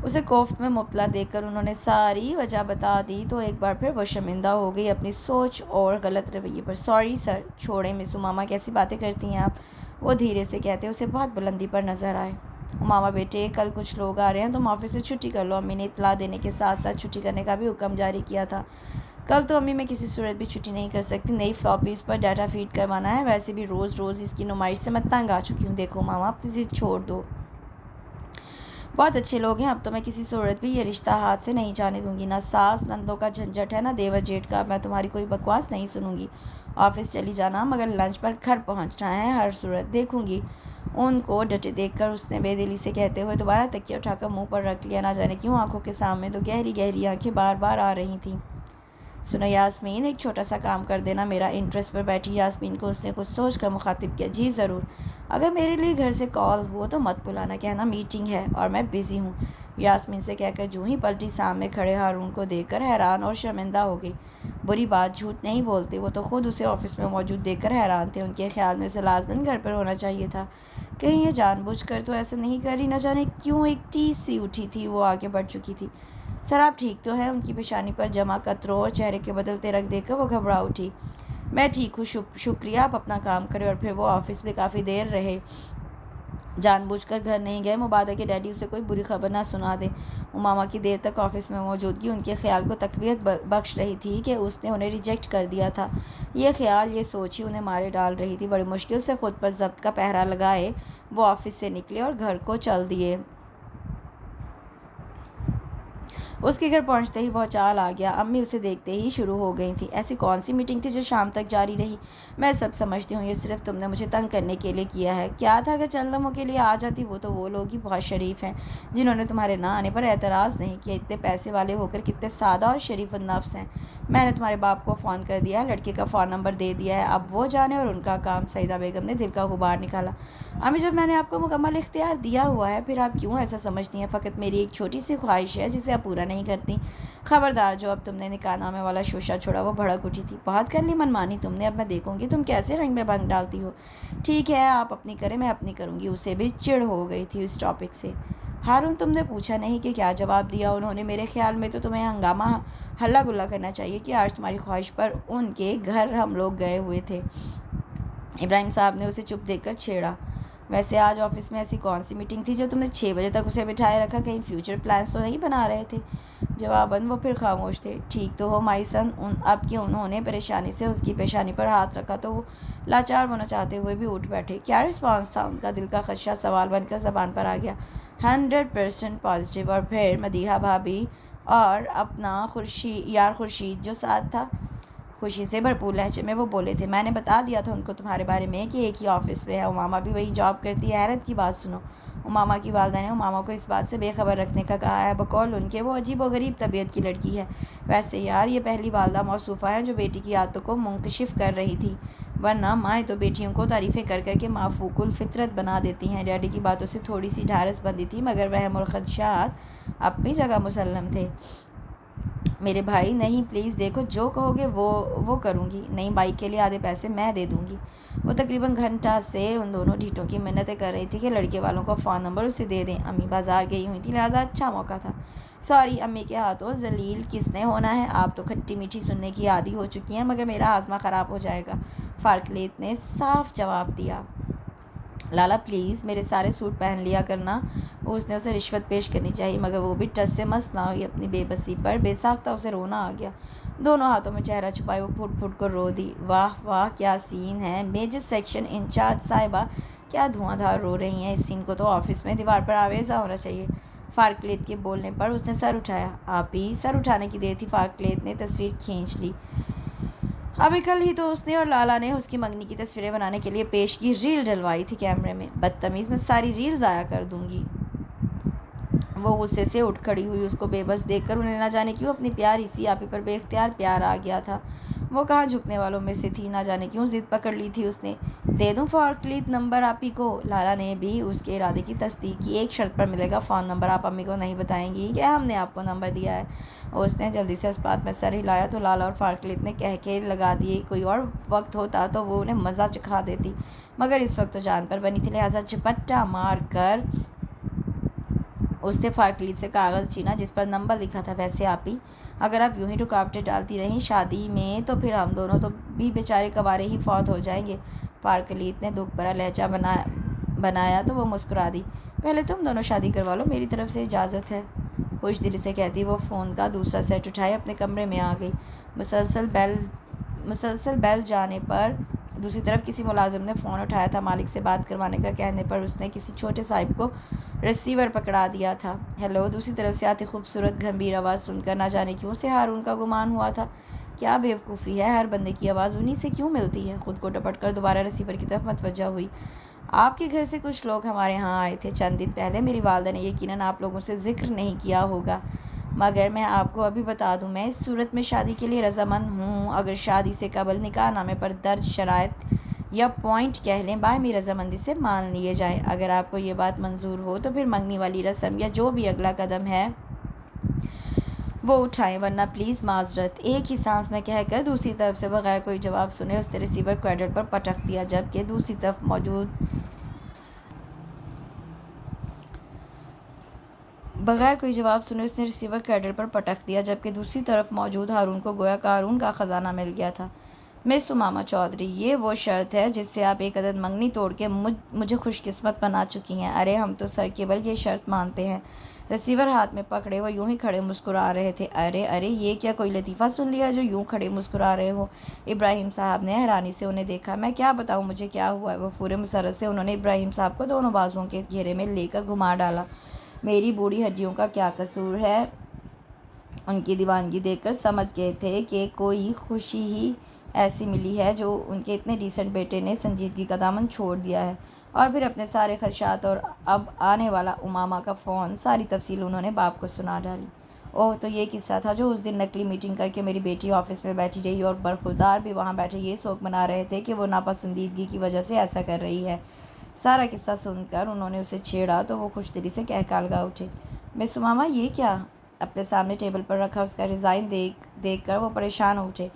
उसे कोफ्त में मुब्तला देखकर उन्होंने सारी वजह बता दी तो एक बार फिर वो शर्मिंदा हो गई अपनी सोच और गलत रवैये पर। Sorry sir. छोड़ें मिस उमामा, कैसी बातें करती हैं आप? वो धीरे से कहते उसे बहुत बुलंदी पर नज़र आए। उमामा बेटे, कल कुछ लोग आ रहे हैं, तुम ऑफिस से छुट्टी कर लो। अम्मी ने इतला देने के साथ साथ छुट्टी करने का भी हुक्म जारी किया था। कल तो अम्मी मैं किसी सूरत भी छुट्टी नहीं कर सकती। नई फ्लॉपीज़ पर डाटा फीड करवाना है। वैसे भी रोज़ रोज़ इसकी नुमाइश से मैं तंग आ चुकी हूँ। देखो मामा, अपनी ज़िद छोड़ दो। बहुत अच्छे लोग हैं। अब तो मैं किसी सूरत भी ये रिश्ता हाथ से नहीं जाने दूंगी। ना सास नंदों का झंझट है, ना देवर जेठ का। मैं तुम्हारी कोई बकवास नहीं सुनूंगी। ऑफिस चली जाना, मगर लंच पर घर पहुंचना है। हर सूरत देखूंगी। उनको डटे देखकर उसने बेदिली से कहते हुए दोबारा तकिया उठाकर मुंह पर रख लिया। ना जाने क्यों आंखों के सामने तो गहरी गहरी आंखें बार बार आ रही थीं। सुनो यास्मीन, एक छोटा सा काम कर देना। मेरा इंटरेस्ट पर बैठी यास्मीन को उसने कुछ सोच कर मुखातिब किया। जी ज़रूर। अगर मेरे लिए घर से कॉल हो तो मत बुलाना, कहना मीटिंग है और मैं बिज़ी हूँ। यास्मीन से कहकर जूँ ही पलटी, सामने खड़े हारून को देखकर हैरान और शर्मिंदा हो गई। बुरी बात झूठ नहीं बोलते, वो तो खुद उसे ऑफिस में मौजूद देखकर हैरान थे। उनके ख्याल में उसे लाजमन घर पर होना चाहिए था। कहीं ये जानबूझकर तो ऐसा नहीं कर रही। न जाने क्यों एक टीस सी उठी थी। वो आगे बढ़ चुकी थी। सर आप ठीक तो हैं? उनकी पेशानी पर जमा कतरों और चेहरे के बदलते रंग देखकर वो घबरा उठी। मैं ठीक हूँ, शुक्रिया। आप अपना काम करें। और फिर वो ऑफिस में काफ़ी देर रहे। जानबूझकर घर नहीं गए। मुबादा के डैडी उसे कोई बुरी खबर ना सुना दे। उमामा की देर तक ऑफिस में मौजूदगी उनके ख्याल को तकवीत बख्श रही थी कि उसने उन्हें रिजेक्ट कर दिया था। ये ख्याल, ये सोच ही उन्हें मारे डाल रही थी। बड़ी मुश्किल से खुद पर जब्त का पहरा लगाए वो ऑफिस से निकले और घर को चल दिए। उसके घर पहुंचते ही भौचाल आ गया। अम्मी उसे देखते ही शुरू हो गई थी। ऐसी कौन सी मीटिंग थी जो शाम तक जारी रही? मैं सब समझती हूँ, ये सिर्फ तुमने मुझे तंग करने के लिए किया है। क्या था? अगर चंद लम्हों के लिए आ जाती। वो तो वो लोग ही बहुत शरीफ हैं जिन्होंने तुम्हारे ना आने पर एतराज़ नहीं किया। इतने पैसे वाले होकर कितने सादा और शरीफ नफ्स हैं। मैंने तुम्हारे बाप को फ़ोन कर दिया है, लड़के का फ़ोन नंबर दे दिया है। अब वो जाने और उनका काम। सईदा बेगम ने दिल का गुबार निकाला। अम्मी, जब मैंने आपको मुकम्मल इख्तियार दिया हुआ है, फिर आप क्यों ऐसा समझती हैं? फ़कत मेरी एक छोटी सी ख्वाहिश है जिसे आप पूरा नहीं करती। खबरदार, जो अब तुमने निकाहनामे वाला शोशा छोड़ा। वो भड़क उठी थी। बहुत कर ली मनमानी तुमने। अब मैं देखूंगी तुम कैसे रंग में भंग डालती हो। ठीक है, आप अपनी करें, मैं अपनी करूंगी। उसे भी चिढ़ हो गई थी इस टॉपिक से। हारून, तुमने पूछा नहीं कि क्या जवाब दिया उन्होंने? मेरे ख्याल में तो तुम्हें हंगामा हल्ला गुल्ला करना चाहिए कि आज तुम्हारी ख्वाहिश पर उनके घर हम लोग गए हुए थे। इब्राहिम साहब ने उसे चुप देखकर छेड़ा। वैसे आज ऑफिस में ऐसी कौन सी मीटिंग थी जो तुमने 6 बजे तक उसे बिठाए रखा? कहीं फ्यूचर प्लान्स तो नहीं बना रहे थे? जवाबन वो फिर खामोश थे। ठीक तो हो माई सन, आपकी उन्होंने परेशानी से उसकी पेशानी पर हाथ रखा तो वो लाचार होना चाहते हुए भी उठ बैठे। क्या रिस्पॉन्स था उनका? दिल का खदशा सवाल बनकर जबान पर आ गया। 100% पॉजिटिव। और फिर मदीहा भाभी और अपना खुर्शीद जो साथ था, खुशी से भरपूर लहजे में वो बोले थे, मैंने बता दिया था उनको तुम्हारे बारे में कि एक ही ऑफिस में है, उमामा भी वही जॉब करती है। हैरत की बात सुनो, उमामा की वालदा ने उमामा को इस बात से बेखबर रखने का कहा है। बकौल उनके वो अजीब व गरीब तबीयत की लड़की है। वैसे यार ये पहली वालदा मौसूफ़ा है जो बेटी की आदतों को मुंकशिफ कर रही थी, वरना माएँ तो बेटियों को तारीफ़ें कर करके माफूकुल फितरत बना देती हैं। डैडी की बातों से थोड़ी सी ढारस बंदी थी, मगर वहम और खदशात अपनी जगह मुसल्लम थे। मेरे भाई, नहीं प्लीज़, देखो जो कहोगे वो करूँगी। नहीं, बाइक के लिए आधे पैसे मैं दे दूँगी। वो तकरीबन घंटा से उन दोनों ढीठों की मिन्नतें कर रही थी कि लड़के वालों का फ़ोन नंबर उसे दे दें। अम्मी बाज़ार गई हुई थी, लिहाजा अच्छा मौका था। सॉरी अम्मी के हाथों जलील किसने होना है? आप तो खट्टी मीठी सुनने की आदी हो चुकी हैं, मगर मेरा हाजमा ख़राब हो जाएगा, फारकलेत ने साफ जवाब दिया। लाला प्लीज़ मेरे सारे सूट पहन लिया करना। उसने उसे रिश्वत पेश करनी चाहिए, मगर वो भी टस से मस ना हुई। अपनी बेबसी पर बेसाख्ता उसे रोना आ गया। दोनों हाथों में चेहरा छुपाए वो फुट फुट कर रो दी। वाह वाह क्या सीन है। मेजर सेक्शन इंचार्ज साहिबा क्या धुआंधार रो रही हैं। इस सीन को तो ऑफिस में दीवार पर आवेजा होना चाहिए। फारकलेत के बोलने पर उसने सर उठाया। आप ही सर उठाने की देर थी। फारकलेत ने तस्वीर खींच ली। अभी कल ही तो उसने और लाला ने उसकी मंगनी की तस्वीरें बनाने के लिए पेश की रील डलवाई थी कैमरे में। बदतमीज़, मैं सारी रील ज़ाया कर दूंगी। वो गुस्से से उठ खड़ी हुई। उसको बेबस देखकर उन्हें ना जाने क्यों अपनी प्यारी सी आपी पर बेख्तियार प्यार आ गया था। वो कहाँ झुकने वालों में से थी, ना जाने क्यों ज़िद पकड़ ली थी उसने। दे दूँ फॉरक्लीत नंबर आपी को? लाला ने भी उसके इरादे की तस्दीक की। एक शर्त पर मिलेगा, फ़ोन नंबर आप अम्मी को नहीं बताएंगी क्या हमने आपको नंबर दिया है? उसने जल्दी से इस बात में सर हिलाया तो लाला और फारक्लीत ने कह के लगा दिए। कोई और वक्त होता तो वो उन्हें मज़ा चखा देती, मगर इस वक्त तो जान पर बनी थी, लिहाजा झपट्टा मार कर उसने फारकलीत से कागज़ छीना जिस पर नंबर लिखा था। वैसे आप ही अगर आप यूं ही रुकावटें डालती रहीं शादी में तो फिर हम दोनों तो भी बेचारे कबारे ही फौत हो जाएंगे। फारकलीत ने दुख भरा लहजा बनाया तो वो मुस्कुरा दी। पहले तुम दोनों शादी करवा लो, मेरी तरफ से इजाज़त है। खुश दिली से कहती वो फ़ोन का दूसरा सेट उठाए अपने कमरे में आ गई। मुसलसल बेल जाने पर दूसरी तरफ किसी मुलाजिम ने फ़ोन उठाया था। मालिक से बात करवाने का कहने पर उसने किसी छोटे साहिब को रिसीवर पकड़ा दिया था। हेलो। दूसरी तरफ से आती खूबसूरत गंभीर आवाज़ सुनकर ना जाने क्यों से हारून का गुमान हुआ था। क्या बेवकूफ़ी है, हर बंदे की आवाज़ उन्हीं से क्यों मिलती है। खुद को टपट कर दोबारा रिसीवर की तरफ मतवज्जा हुई। आपके घर से कुछ लोग हमारे यहाँ आए थे चंद दिन पहले। मेरी वालदा ने यकीनन आप लोगों से जिक्र नहीं किया होगा, मगर मैं आपको अभी बता दूं, मैं इस सूरत में शादी के लिए रजामंद हूँ। अगर शादी से कबल निकाहनामे पर दर्ज शराइत या पॉइंट कह लें बाहमी रजामंदी से मान लिए जाएं। अगर आपको ये बात मंजूर हो तो फिर मंगनी वाली रस्म या जो भी अगला कदम है वो उठाएं, वरना प्लीज़ माजरत। एक ही सांस में कहकर दूसरी तरफ से बगैर कोई जवाब सुने उसने रिसीवर क्वेडर पर पटक दिया, जबकि दूसरी तरफ मौजूद बगैर कोई जवाब सुने उसने रिसीवर कैडर पर पटक दिया, जबकि दूसरी तरफ मौजूद हारून को गोया कारून का ख़जाना मिल गया था। मिस उमामा चौधरी, ये वो शर्त है जिससे आप एक अदद मंगनी तोड़ के मुझे खुशकिस्मत बना चुकी हैं। अरे हम तो सर केवल ये शर्त मानते हैं। रिसीवर हाथ में पकड़े वो यूं ही खड़े मुस्कुरा रहे थे। अरे अरे, ये क्या कोई लतीफ़ा सुन लिया जो यूं खड़े मुस्कुरा रहे हो? इब्राहिम साहब ने हैरानी से उन्हें देखा। मैं क्या बताऊँ मुझे क्या हुआ है? वो पूरे मुसरत से उन्होंने इब्राहिम साहब को दोनों बाजुओं के घेरे में लेकर घुमा डाला। मेरी बूढ़ी हड्डियों का क्या कसूर है? उनकी दीवानगी देखकर समझ गए थे कि कोई खुशी ही ऐसी मिली है जो उनके इतने डिसेंट बेटे ने संजीदगी का दामन छोड़ दिया है। और फिर अपने सारे खदशात और अब आने वाला उमामा का फ़ोन, सारी तफसील उन्होंने बाप को सुना डाली। ओह, तो ये किस्सा था जो उस दिन नकली मीटिंग करके मेरी बेटी ऑफिस में बैठी रही और बरखुरदार भी वहाँ बैठे ये शौक मना रहे थे कि वो नापसंदीदगी की वजह से ऐसा कर रही है। सारा किस्सा सुनकर उन्होंने उसे छेड़ा तो वो खुश दिली से कहकालगा उठे। मिस उमामा, ये क्या? अपने सामने टेबल पर रखा उसका रिज़ाइन देख कर वो परेशान उठे।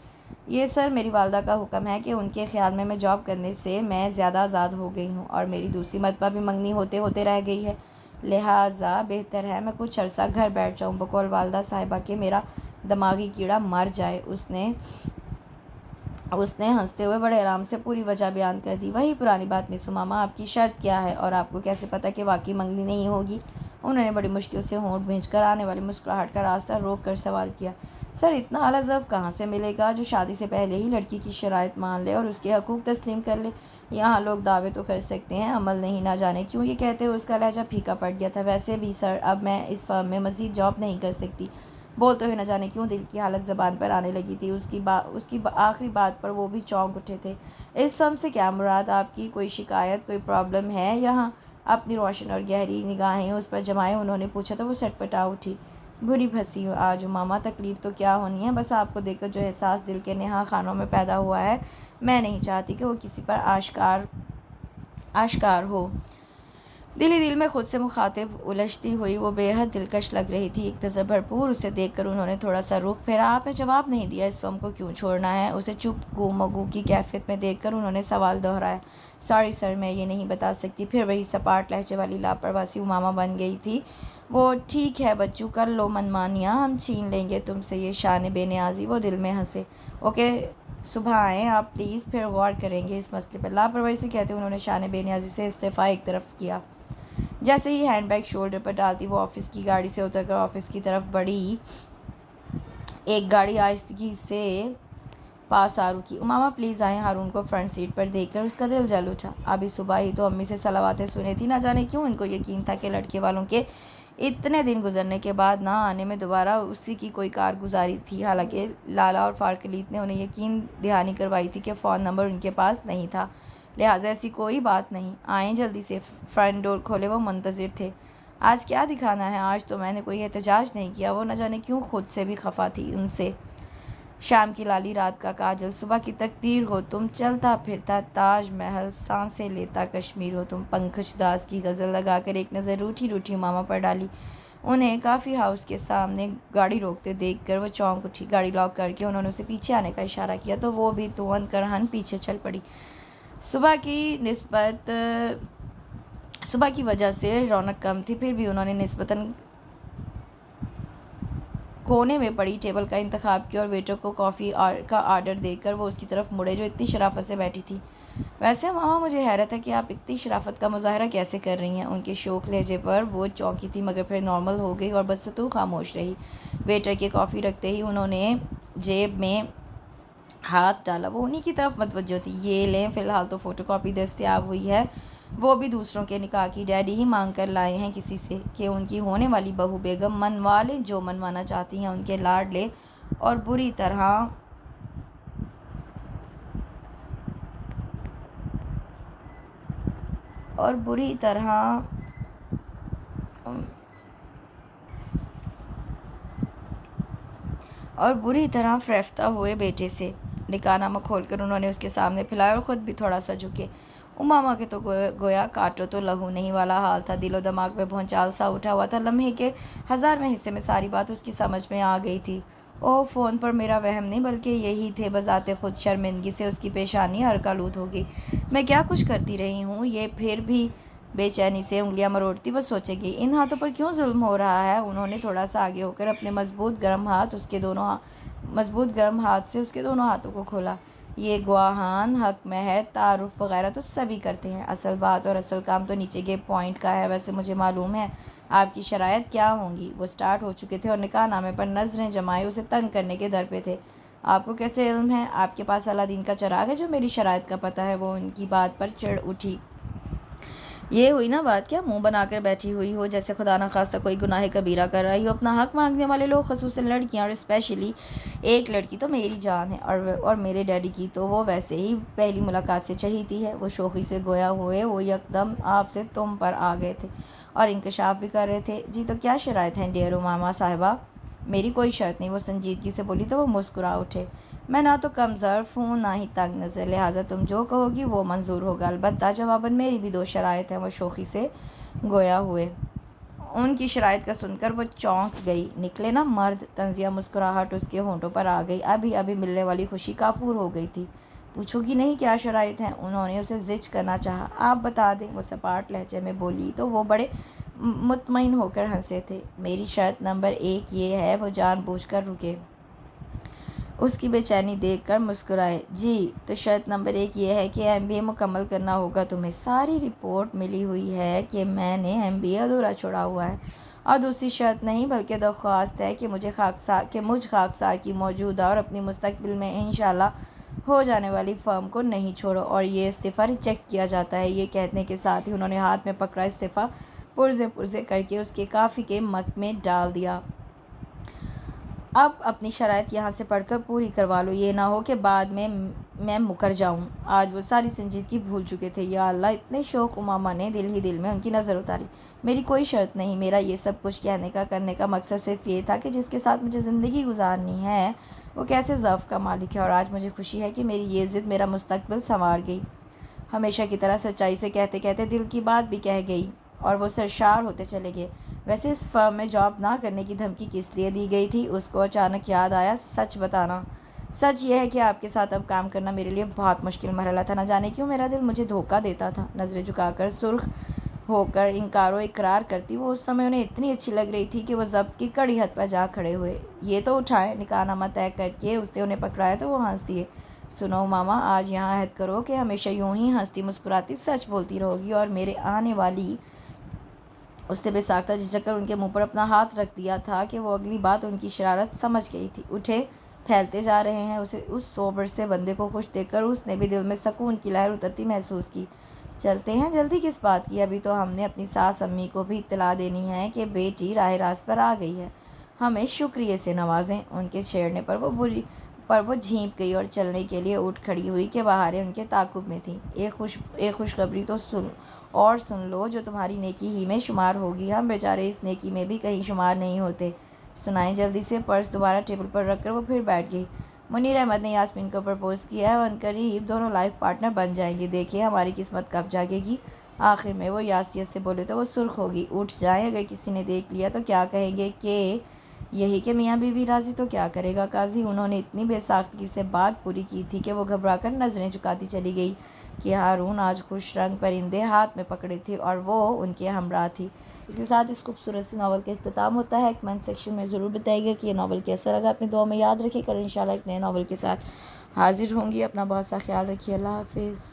ये सर मेरी वालदा का हुक्म है कि उनके ख्याल में मैं जॉब करने से मैं ज़्यादा आज़ाद हो गई हूँ और मेरी दूसरी मरतबा भी मंगनी होते होते रह गई है, लिहाजा बेहतर है मैं कुछ अरसा घर बैठ जाऊँ। बकौल वालदा साहिबा के मेरा दिमागी कीड़ा मर जाए। उसने उसने हंसते हुए बड़े आराम से पूरी वजह बयान कर दी। वही पुरानी बात मिस उमामा, आपकी शर्त क्या है और आपको कैसे पता कि वाकई मंगनी नहीं होगी? उन्होंने बड़ी मुश्किल से होंठ भींचकर आने वाली मुस्कुराहट का रास्ता रोक कर सवाल किया। सर, इतना आला ज़ब्त कहाँ से मिलेगा जो शादी से पहले ही लड़की की शराइत मान ले और उसके हकूक़ तस्लीम कर ले? यहाँ लोग दावे तो कर सकते हैं, अमल नहीं। ना जाने क्यों ये कहते हुए उसका लहजा फीका पड़ गया था। वैसे भी सर, अब मैं इस फर्म में मज़ीद जॉब नहीं कर सकती। बोलते हुए न जाने क्यों दिल की हालत ज़बान पर आने लगी थी। उसकी आखिरी बात पर वो भी चौंक उठे थे। इस फर्म से क्या मुराद? आपकी कोई शिकायत, कोई प्रॉब्लम है यहाँ? अपनी रोशन और गहरी निगाहें उस पर जमाए उन्होंने पूछा तो वो सटपटा उठी। बुरी फंसी हूँ आज मामा, तकलीफ़ तो क्या होनी है, बस आपको देखकर जो एहसास दिल के नेहा खानों में पैदा हुआ है, मैं नहीं चाहती कि वो किसी पर आश्कार हो। दिल ही दिल में खुद से मुखातिब उलझती हुई वो बेहद दिलकश लग रही थी। इख्तज़ार भरपूर उसे देखकर उन्होंने थोड़ा सा रुख फेरा। आपने जवाब नहीं दिया, इस फर्म को क्यों छोड़ना है? उसे चुप गुमगू की कैफियत में देखकर उन्होंने सवाल दोहराया। सॉरी सर, मैं ये नहीं बता सकती। फिर वही सपाट लहजे वाली लापरवाही उमामा बन गई थी। वो ठीक है बच्चू, कर लो मनमानियाँ, हम छीन लेंगे तुमसे ये शान बेनियाजी। वो दिल में हंसे। ओके, सुबह आएँ आप प्लीज़, फिर गौर करेंगे इस मसले पर। लापरवाही से कहते उन्होंने शान बेनियाजी से इस्तीफ़ा एक तरफ किया। जैसे ही हैंडबैग शोल्डर पर डालती वो ऑफिस की गाड़ी से उतरकर ऑफिस की तरफ बढ़ी। एक गाड़ी आहिस्तगी से पास आ रुकी। उमामा प्लीज़ आए। हारून को फ्रंट सीट पर देखकर उसका दिल जल उठा। अभी सुबह ही तो अम्मी से सलावातें सुनी थी। ना जाने क्यों इनको यकीन था कि लड़के वालों के इतने दिन गुजरने के बाद ना आने में दोबारा उसी की कोई कारगुजारी थी। हालांकि लाला और फारकलीत ने उन्हें यकीन दहानी करवाई थी कि फ़ोन नंबर उनके पास नहीं था, लिहाजा ऐसी कोई बात नहीं। आए जल्दी से। फ्रंट डोर खोले वो मुंतज़िर थे। आज क्या दिखाना है? आज तो मैंने कोई एहतजाज नहीं किया। वो न जाने क्यों खुद से भी खफा थी उनसे। शाम की लाली, रात का काजल, सुबह की तकदीर हो तुम, चलता फिरता ताज महल, सांसें लेता कश्मीर हो तुम। पंकज दास की गज़ल लगाकर एक नज़र रूठी रूठी मामा पर डाली। उन्हें काफ़ी हाउस के सामने गाड़ी रोकते देखकर वो चौंक उठी। गाड़ी लॉक करके उन्होंने उसे पीछे आने का इशारा किया तो वो भी तुअन करहन पीछे चल पड़ी। सुबह की वजह से रौनक कम थी, फिर भी उन्होंने निस्बतन कोने में पड़ी टेबल का इंतखाब किया और वेटर को कॉफ़ी का आर्डर देकर वो उसकी तरफ मुड़े जो इतनी शराफत से बैठी थी। वैसे मामा, मुझे हैरत है कि आप इतनी शराफत का मुजाहरा कैसे कर रही हैं? उनके शौक लहजे पर वो चौंकी थी मगर फिर नॉर्मल हो गई और बस तो खामोश रही। वेटर के कॉफ़ी रखते ही उन्होंने जेब में हाथ डाला। वो उन्हीं की तरफ मतवज्जो थी। ये लें, फ़िलहाल तो फ़ोटोकॉपी दस्तयाब हुई है, वो भी दूसरों के निकाह की। डैडी ही मांग कर लाए हैं किसी से कि उनकी होने वाली बहू बेगम मनवा ले जो मनवाना चाहती हैं, उनके लाड ले और बुरी तरह फ़रेफ्ता हुए बेटे से। निकाहनामा खोलकर उन्होंने उसके सामने फैलाया और ख़ुद भी थोड़ा सा झुके। उमामा के तो गोया काटो तो लहू नहीं वाला हाल था। दिलो दिमाग में भौंचाल सा उठा हुआ था। लम्हे के 1000वें हिस्से में सारी बात उसकी समझ में आ गई थी। ओह, फ़ोन पर मेरा वहम नहीं बल्कि यही थे। बजाते खुद शर्मिंदगी से उसकी पेशानी हरकालूद हो गई। मैं क्या कुछ करती रही हूँ? ये फिर भी बेचैनी से उंगलियां मरोड़ती वह सोचेगी, इन हाथों पर क्यों जुल्म हो रहा है? उन्होंने थोड़ा सा आगे होकर अपने मजबूत गर्म हाथ से उसके दोनों हाथों को खोला। ये गुआहान, हक महर, तारुफ वगैरह तो सभी करते हैं। असल बात और असल काम तो नीचे के पॉइंट का है। वैसे मुझे मालूम है आपकी शराइत क्या होंगी। वो स्टार्ट हो चुके थे और निकाहनामे पर नज़रें जमाए उसे तंग करने के दर पे थे। आपको कैसे इल्म है? आपके पास अलादीन का चिराग है जो मेरी शराइत का पता है? वो उनकी बात पर चिढ़ उठी। ये हुई ना बात, क्या मुंह बनाकर बैठी हुई हो जैसे खुदा न खास्ता कोई गुनाह कबीरा कर रही हो? अपना हक मांगने वाले लोग, ख़ुसूसन लड़कियां, और स्पेशली एक लड़की तो मेरी जान है और मेरे डैडी की तो वो वैसे ही पहली मुलाकात से चहीती है। वो शोखी से गोया हुए वो यकदम आपसे तुम पर आ गए थे और इंकशाफ भी कर रहे थे। जी तो क्या शराइत हैं डियर उमामा साहिबा? मेरी कोई शर्त नहीं, वो संजीदगी से बोली तो वो मुस्कुरा उठे। मैं ना तो कम ज़र्फ़ हूँ ना ही तंग नज़र, लिहाजा तुम जो कहोगी वो मंजूर होगा। अलबत्ता जवाबन मेरी भी 2 शराइत हैं। वो शोखी से गोया हुए। उनकी शराइत का सुनकर वो चौंक गई। निकले ना मर्द। तंजिया मुस्कुराहट उसके होंठों पर आ गई। अभी अभी मिलने वाली खुशी काफूर हो गई थी। पूछोगी नहीं क्या शराइत हैं? उन्होंने उसे जिच करना चाहा। आप बता दें, वो सपाट लहजे में बोली तो वो बड़े मुतमईन होकर हंसे थे। मेरी शर्त नंबर 1 ये है। वो जानबूझकर रुके। उसकी बेचैनी देखकर मुस्कुराए। जी, तो शर्त नंबर 1 ये है कि एमबीए मुकम्मल करना होगा तुम्हें। सारी रिपोर्ट मिली हुई है कि मैंने एमबीए अधूरा छोड़ा हुआ है। और दूसरी शर्त नहीं बल्कि दरख्वास्त है कि मुझ खाकसार की मौजूदा और अपनी मुस्तकबिल में इंशाल्लाह हो जाने वाली फ़र्म को नहीं छोड़ो। और ये इस्तीफ़ा रिजेक्ट किया जाता है। ये कहने के साथ ही उन्होंने हाथ में पकड़ा इस्तीफ़ा पुर्जे पुर्जे करके उसके काफ़ी के मग में डाल दिया। अब अपनी शराइत यहाँ से पढ़कर पूरी करवा लो, ये ना हो कि बाद में मैं मुकर जाऊँ। आज वो सारी संजीदगी भूल चुके थे। या अल्लाह, इतने शौक उमामा ने दिल ही दिल में उनकी नज़र उतारी। मेरी कोई शर्त नहीं, मेरा ये सब कुछ कहने का करने का मकसद सिर्फ ये था कि जिसके साथ मुझे ज़िंदगी गुजारनी है वो कैसे ज़ौक़ का मालिक है। और आज मुझे खुशी है कि मेरी ये ज़िद मेरा मुस्तकबिल संवार गई। हमेशा की तरह सच्चाई से कहते कहते दिल की बात भी कह गई और वो सरशार होते चले गए। वैसे इस फर्म में जॉब ना करने की धमकी किस लिए दी गई थी? उसको अचानक याद आया। सच बताना। सच ये है कि आपके साथ अब काम करना मेरे लिए बहुत मुश्किल मरहला था। न जाने क्यों मेरा दिल मुझे धोखा देता था। नज़रें झुकाकर सुर्ख होकर इनकारो इकरार करती वो उस समय उन्हें इतनी अच्छी लग रही थी कि वो ज़ब्त की कड़ी हद पर जा खड़े हुए। ये तो उठाए, निकाहनामा तय करके उसने उन्हें पकड़ाया तो वो हंस दिए। सुनो मामा, आज यहाँ अहद करो कि हमेशा यूं ही हंसती मुस्कुराती सच बोलती रहोगी। और मेरे आने वाली उससे बेसाख्ता झिझक उनके मुंह पर अपना हाथ रख दिया था कि वो अगली बात उनकी शरारत समझ गई थी। उठे, फैलते जा रहे हैं। उसे उस सोबर से बंदे को खुश देखकर उसने भी दिल में सुकून की लहर उतरती महसूस की। चलते हैं, जल्दी किस बात की? अभी तो हमने अपनी सास अम्मी को भी इत्तला देनी है कि बेटी राह रास्त पर आ गई है, हमें शुक्रिया से नवाजें। उनके छेड़ने पर वो झींप गई और चलने के लिए उठ खड़ी हुई कि बहारें उनके ताकुब में थीं। एक खुशखबरी तो सुन लो जो तुम्हारी नेकी ही में शुमार होगी। हम बेचारे इस नेकी में भी कहीं शुमार नहीं होते। सुनाएं जल्दी से। पर्स दोबारा टेबल पर रखकर वो फिर बैठ गई। मुनीर अहमद ने यास्मीन को प्रपोज़ किया है। उनकरीब दोनों लाइफ पार्टनर बन जाएंगे। देखिए हमारी किस्मत कब जागेगी। आखिर में वो यासियत से बोले तो वो सुर्ख होगी। उठ जाए, अगर किसी ने देख लिया तो क्या कहेंगे कि यही कि मियाँ बीवी राजी तो क्या करेगा काजी। उन्होंने इतनी बेसाख्तगी से बात पूरी की थी कि वो घबराकर नज़रें झुकाती चली गई कि हारून आज खुश रंग परिंदे हाथ में पकड़े थे और वो उनके हमरा थी। इसके साथ इस खूबसूरत सी नावल का इख्तिताम होता है। कमेंट सेक्शन में ज़रूर बताइएगा कि ये नावल कैसा लगा। अपनी दुआ में याद रखिए। कल इंशाल्लाह एक नए नावल के साथ हाजिर होंगी। अपना बहुत सा ख्याल रखिए। अल्लाह हाफिज़।